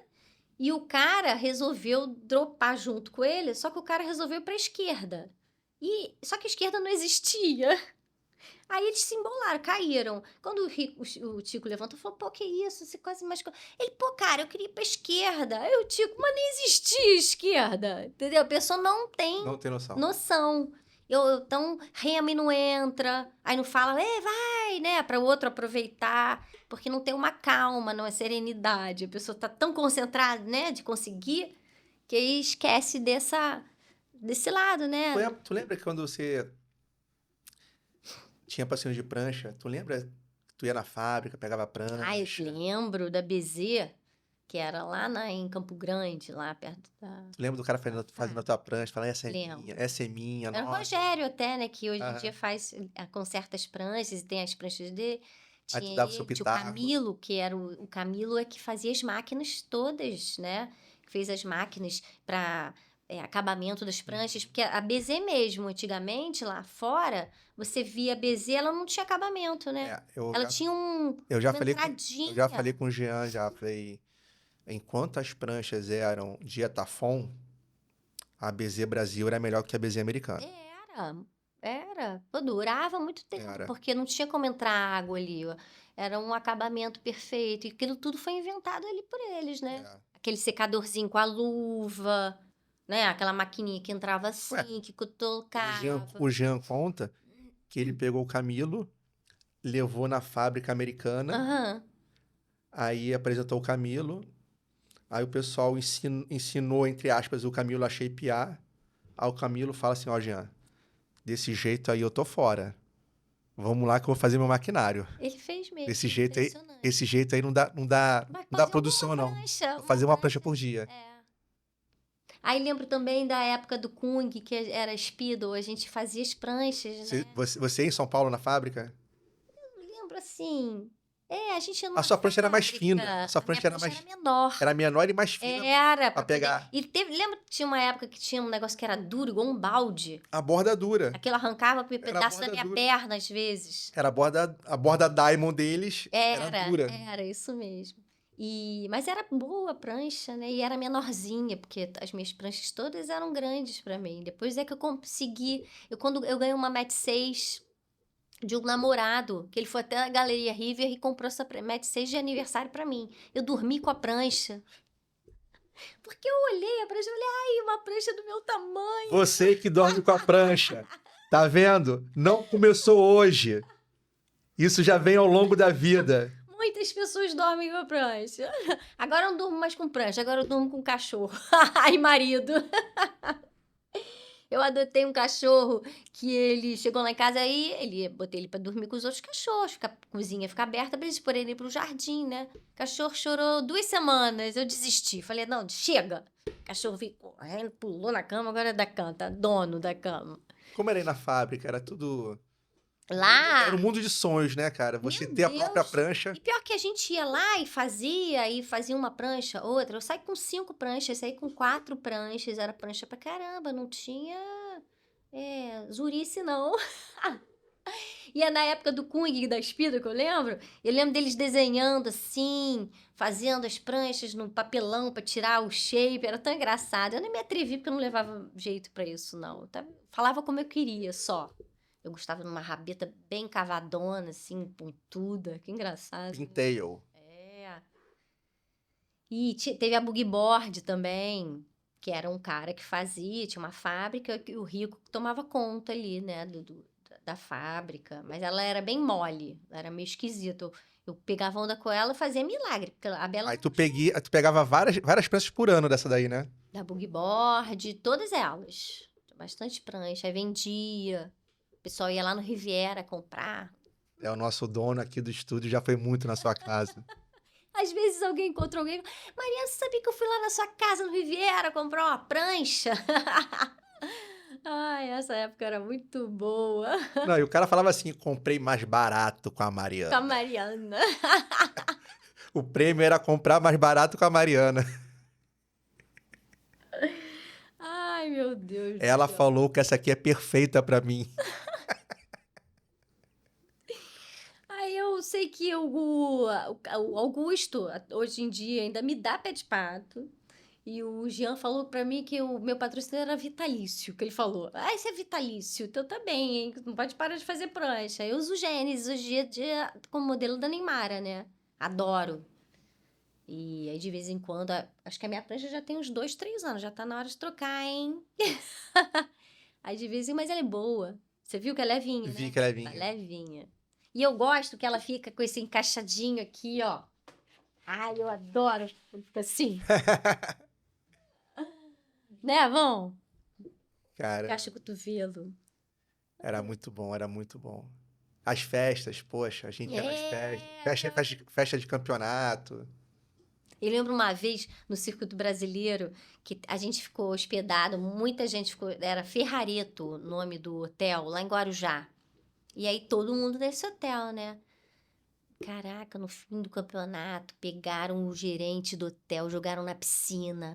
e o cara resolveu dropar junto com ele, só que o cara resolveu ir para a esquerda. Só que a esquerda não existia. Aí eles se embolaram, caíram. Quando o Tico levantou, falou, pô, que isso? Você quase machucou. Ele, pô, cara, eu queria ir pra esquerda. Aí o Tico, mas nem existia esquerda. Entendeu? A pessoa não tem noção. Então, rema e não entra. Aí não fala, vai, né? Para o outro aproveitar. Porque não tem uma calma, não é serenidade. A pessoa tá tão concentrada, né? De conseguir, que aí esquece desse lado, né? Tu lembra que quando você tinha passeio de prancha, tu lembra? Tu ia na fábrica, pegava prancha. Eu lembro da BZ, que era lá em Campo Grande, lá perto da... Tu lembra do cara fazendo a tua prancha, falando, Lembro. essa é minha, Era o nossa. Rogério até, né, que hoje em dia conserta as pranchas, e tem as pranchas dele. Aí tu dava o seu Tinha o pitaco. Camilo, que era o Camilo é que fazia as máquinas todas, né? Fez as máquinas para acabamento das pranchas, porque a BZ mesmo, antigamente, lá fora, você via a BZ, ela não tinha acabamento, né? Ela tinha uma entradinha. Eu já falei com o Jean, falei, enquanto as pranchas eram de Etafon, a BZ Brasil era melhor que a BZ americana. Era. Pô, durava muito tempo, porque não tinha como entrar água ali. Era um acabamento perfeito. E aquilo tudo foi inventado ali por eles, né? Aquele secadorzinho com a luva, né? Aquela maquininha que entrava assim, que colocava. O Jean conta que ele pegou o Camilo, levou na fábrica americana, aí apresentou o Camilo, aí o pessoal ensinou, entre aspas, o Camilo a shapear. Aí o Camilo fala assim, Jean, desse jeito aí eu tô fora. Vamos lá que eu vou fazer meu maquinário. Ele fez mesmo. Esse jeito aí não dá produção, não. Vou fazer uma prancha por dia. Aí lembro também da época do Kung, que era Speedo, a gente fazia as pranchas, né? Você em São Paulo, na fábrica? Eu lembro assim... a gente não. A sua prancha era mais fina. A sua prancha era menor. Era menor e mais fina. Era. Pra pegar. E lembra que tinha uma época que tinha um negócio que era duro, igual um balde? A borda dura. Aquilo arrancava um pedaço da minha perna, às vezes. Era a borda Diamond deles. Era dura. Era isso mesmo. Mas era boa a prancha, né? E era menorzinha, porque as minhas pranchas todas eram grandes pra mim. Depois é que eu consegui... Quando eu ganhei uma Mat 6 de um namorado, que ele foi até a Galeria River e comprou essa Mat 6 de aniversário pra mim. Eu dormi com a prancha. Porque eu olhei a prancha e falei, ai, uma prancha do meu tamanho. Você que dorme com a prancha. Tá vendo? Não começou hoje. Isso já vem ao longo da vida. Muitas pessoas dormem com a prancha. Agora eu não durmo mais com prancha, agora eu durmo com cachorro. Ai, marido. Eu adotei um cachorro que ele chegou lá em casa aí, botei ele pra dormir com os outros cachorros, a cozinha fica aberta pra eles porem ele pro jardim, né? O cachorro chorou 2 semanas, eu desisti. Falei, não, chega. O cachorro ficou correndo, pulou na cama, agora é da cama, tá dono da cama. Como era aí na fábrica? Era tudo... Lá... Era um mundo de sonhos, né, cara? Você ter a própria prancha. E pior que a gente ia lá e fazia uma prancha, outra. Eu saí com 5 pranchas, saí com 4 pranchas. Era prancha pra caramba, não tinha zurice, não. E é na época do Kung e da Speedo, que eu lembro deles desenhando assim, fazendo as pranchas no papelão pra tirar o shape. Era tão engraçado. Eu nem me atrevi porque eu não levava jeito pra isso, não. Eu falava como eu queria, só. Eu gostava de uma rabeta bem cavadona, assim, pontuda. Que engraçado. Pintail. E teve a Boogie Board também, que era um cara que fazia, tinha uma fábrica, que o rico tomava conta ali, né, da fábrica. Mas ela era bem mole, era meio esquisita. Eu pegava onda com ela e fazia milagre. Porque a Bela... Aí tu pegava várias pranchas por ano dessa daí, né? Da Boogie Board, todas elas. Bastante prancha. Aí vendia... O pessoal ia lá no Riviera comprar. O nosso dono aqui do estúdio já foi muito na sua casa. Às vezes alguém encontra alguém... Mariana, você sabia que eu fui lá na sua casa no Riviera comprar uma prancha? Ai, essa época era muito boa. Não, e o cara falava assim, comprei mais barato com a Mariana. Com a Mariana. O prêmio era comprar mais barato com a Mariana. Ai, meu Deus. Ela falou que essa aqui é perfeita pra mim. Eu sei que o Augusto, hoje em dia, ainda me dá pé de pato. E o Jean falou pra mim que o meu patrocínio era vitalício, que ele falou. Ah, isso é vitalício, então tá bem, hein? Não pode parar de fazer prancha. Eu uso Gênesis hoje em dia como modelo da Neymara, né? Adoro. E aí, de vez em quando, acho que a minha prancha já tem uns 2, 3 anos, já tá na hora de trocar, hein? Aí, de vez em quando, mas ela é boa. Você viu que é levinha, né? Vi que é levinha. Tá levinha. E eu gosto que ela fica com esse encaixadinho aqui, ó. Ai, eu adoro. Fica assim. Né, Vão? Cara, Caixa cotovelo. era muito bom, era muito bom. As festas, poxa, a gente ia nas festas, festa de campeonato. Eu lembro uma vez no Circuito Brasileiro que a gente ficou hospedado, muita gente ficou, era Ferrareto o nome do hotel, lá em Guarujá. E aí todo mundo nesse hotel, né? Caraca, no fim do campeonato, pegaram o gerente do hotel, jogaram na piscina.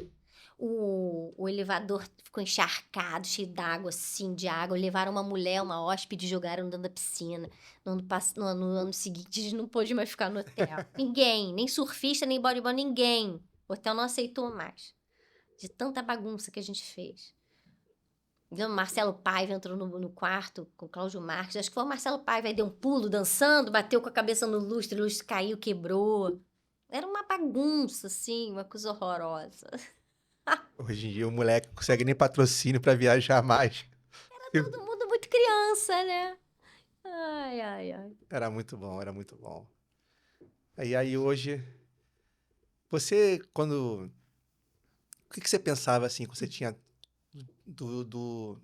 O elevador ficou encharcado, cheio d'água, assim, de água. Levaram uma mulher, uma hóspede, e jogaram dentro da piscina. No ano seguinte, a gente não pôde mais ficar no hotel. Ninguém, nem surfista, nem bodyboard, ninguém. O hotel não aceitou mais. De tanta bagunça que a gente fez. O Marcelo Paiva entrou no quarto com o Cláudio Marques. Acho que foi o Marcelo Paiva, aí deu um pulo, dançando, bateu com a cabeça no lustre, o lustre caiu, quebrou. Era uma bagunça, assim, uma coisa horrorosa. Hoje em dia o moleque não consegue nem patrocínio pra viajar mais. Todo mundo muito criança, né? Ai, ai, ai. Era muito bom, era muito bom. Aí hoje, você, quando... O que você pensava, assim, quando você tinha... Do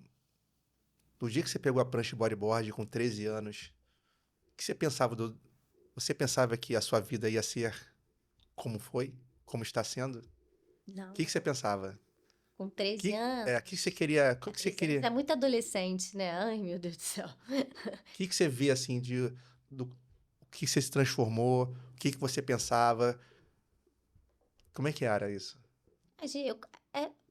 dia que você pegou a prancha de bodyboard com 13 anos, o que você pensava Você pensava que a sua vida ia ser como foi? Como está sendo? Não. O que você pensava? Com 13 anos. O que você queria? O que você queria? É muito adolescente, né? Ai, meu Deus do céu. O que você vê, assim, o que você se transformou? O que você pensava? Como é que era isso?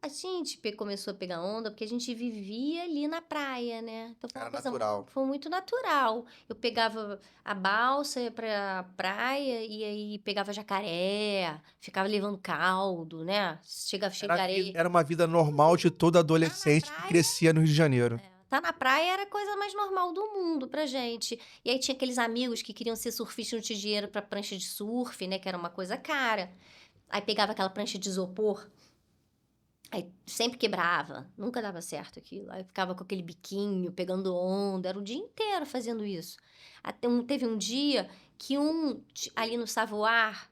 A gente começou a pegar onda porque a gente vivia ali na praia, né? Então foi uma Era coisa natural. foi muito natural. Eu pegava a balsa, ia pra praia e aí pegava jacaré, ficava levando caldo, né? Chegava cheio de areia. Era uma vida normal de todo adolescente que crescia no Rio de Janeiro. Tá na praia era a coisa mais normal do mundo pra gente. E aí tinha aqueles amigos que queriam ser surfistas, não tinham dinheiro pra prancha de surf, né? Que era uma coisa cara. Aí pegava aquela prancha de isopor. Aí sempre quebrava, nunca dava certo aquilo. Aí ficava com aquele biquinho, pegando onda, era o dia inteiro fazendo isso. Teve um dia que ali no Savoir,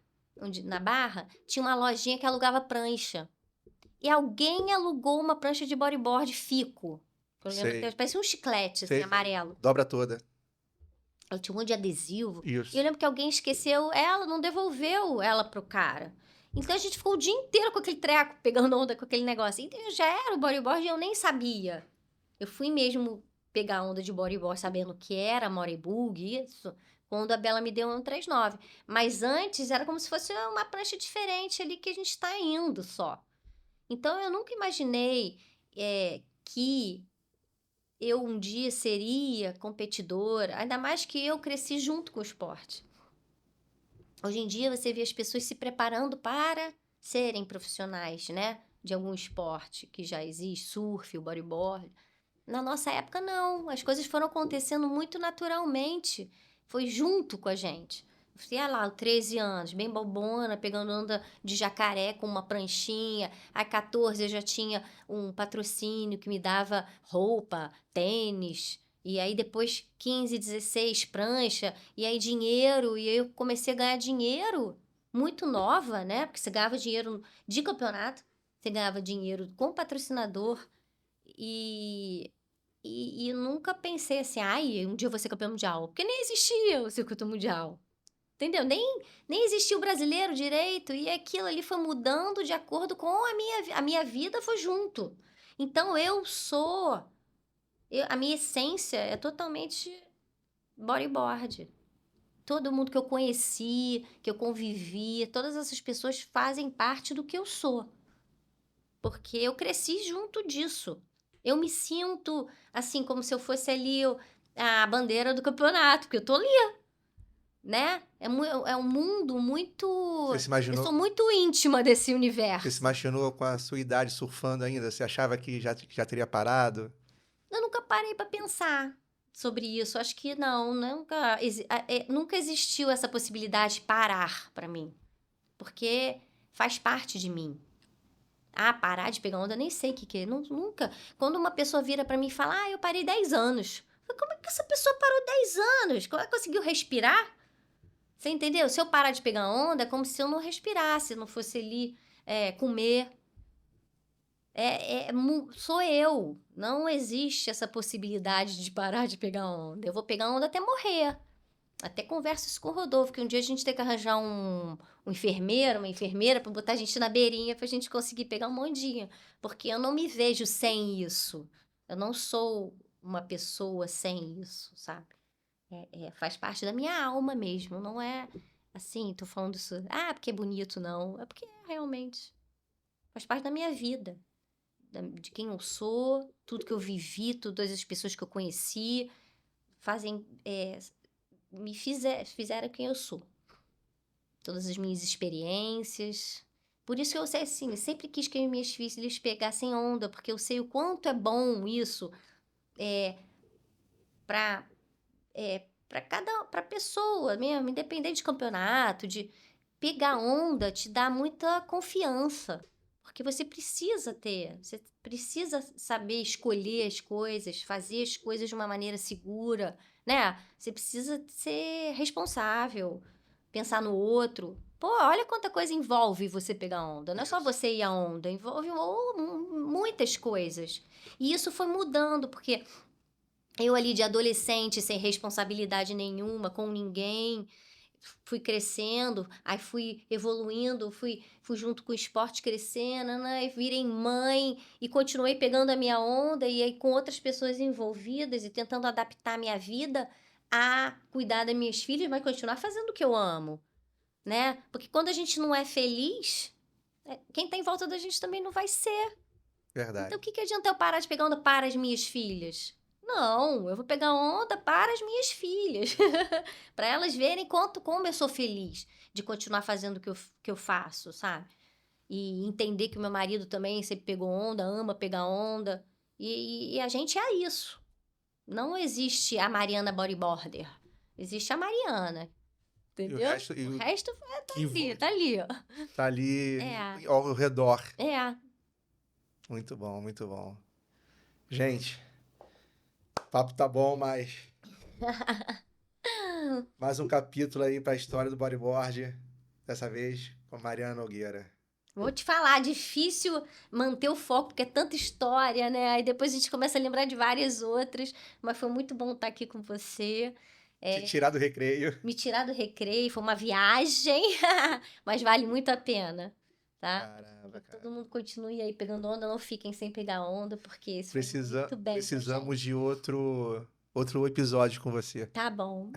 na Barra, tinha uma lojinha que alugava prancha. E alguém alugou uma prancha de bodyboard Fico. Eu lembro que parecia um chiclete, assim, amarelo. Dobra toda. Ela tinha um monte de adesivo. Isso. E eu lembro que alguém esqueceu ela, não devolveu ela pro cara. Então a gente ficou o dia inteiro com aquele treco, pegando onda com aquele negócio. Então já era o bodyboard e eu nem sabia. Eu fui mesmo pegar onda de bodyboard sabendo que era morebug, isso, quando a Bela me deu um 39. Mas antes era como se fosse uma prancha diferente ali que a gente tá indo só. Então eu nunca imaginei que eu um dia seria competidora, ainda mais que eu cresci junto com o esporte. Hoje em dia você vê as pessoas se preparando para serem profissionais, né? De algum esporte que já existe, surf, o bodyboard. Na nossa época, não. As coisas foram acontecendo muito naturalmente. Foi junto com a gente. Eu ia lá, 13 anos, bem bobona, pegando onda de jacaré com uma pranchinha. Aí, 14, eu já tinha um patrocínio que me dava roupa, tênis. E aí, depois, 15, 16, prancha. E aí, dinheiro. E aí, eu comecei a ganhar dinheiro muito nova, né? Porque você ganhava dinheiro de campeonato. Você ganhava dinheiro com patrocinador. E nunca pensei assim, ai, um dia eu vou ser campeão mundial. Porque nem existia o circuito mundial. Entendeu? Nem existia o brasileiro direito. E aquilo ali foi mudando de acordo com a minha vida foi junto. Então, a minha essência é totalmente bodyboard. Todo mundo que eu conheci, que eu convivi, todas essas pessoas fazem parte do que eu sou. Porque eu cresci junto disso. Eu me sinto assim, como se eu fosse ali a bandeira do campeonato, porque eu tô ali, né? É um mundo muito... Você se imaginou... Eu sou muito íntima desse universo. Você se imaginou com a sua idade surfando ainda? Você achava que já teria parado? Eu nunca parei para pensar sobre isso. Acho que não, nunca existiu essa possibilidade de parar para mim. Porque faz parte de mim. Parar de pegar onda, eu nem sei o que é. Nunca. Quando uma pessoa vira para mim e fala, eu parei 10 anos. Como é que essa pessoa parou 10 anos? Como é que conseguiu respirar? Você entendeu? Se eu parar de pegar onda, é como se eu não respirasse, não fosse ali comer. Sou eu. Não existe essa possibilidade de parar de pegar onda. Eu vou pegar onda até morrer. Até converso isso com o Rodolfo, que um dia a gente tem que arranjar um enfermeiro, uma enfermeira, para botar a gente na beirinha pra gente conseguir pegar um ondinha. Porque eu não me vejo sem isso. Eu não sou uma pessoa sem isso, sabe? Faz parte da minha alma mesmo. Não é assim, tô falando isso, porque é bonito, não. É porque realmente faz parte da minha vida. De quem eu sou, tudo que eu vivi, todas as pessoas que eu conheci, fazem, fizeram quem eu sou. Todas as minhas experiências. Por isso que eu sei assim, sempre quis que minhas filhas pegassem onda, porque eu sei o quanto é bom isso para para pessoa mesmo, independente de campeonato, de pegar onda, te dá muita confiança. Porque você precisa saber escolher as coisas, fazer as coisas de uma maneira segura, né? Você precisa ser responsável, pensar no outro. Pô, olha quanta coisa envolve você pegar onda. Não é só você ir a onda, envolve muitas coisas. E isso foi mudando, porque eu ali de adolescente, sem responsabilidade nenhuma, com ninguém, fui crescendo, aí fui evoluindo, fui junto com o esporte crescendo, né? E virei mãe e continuei pegando a minha onda e aí com outras pessoas envolvidas e tentando adaptar a minha vida a cuidar das minhas filhas, mas continuar fazendo o que eu amo, né? Porque quando a gente não é feliz, quem tá em volta da gente também não vai ser. Verdade. Então, o que adianta eu parar de pegar onda para as minhas filhas? Não, eu vou pegar onda para as minhas filhas. Para elas verem como eu sou feliz de continuar fazendo o que eu faço, sabe? E entender que o meu marido também sempre pegou onda, ama pegar onda. E a gente é isso. Não existe a Mariana bodyboarder. Existe a Mariana. Entendeu? O resto tá ali, ó. Tá ali ao redor. Muito bom, muito bom. Gente, o papo tá bom, mas mais um capítulo aí pra história do bodyboard. Dessa vez com a Mariana Nogueira. Vou te falar, difícil manter o foco, porque é tanta história, né? Aí depois a gente começa a lembrar de várias outras, mas foi muito bom estar aqui com você. Te tirar do recreio. Me tirar do recreio, foi uma viagem, mas vale muito a pena, tá? Caramba, cara. Todo mundo continue aí pegando onda, não fiquem sem pegar onda, porque isso foi muito bem. Precisamos de outro episódio com você. Tá bom.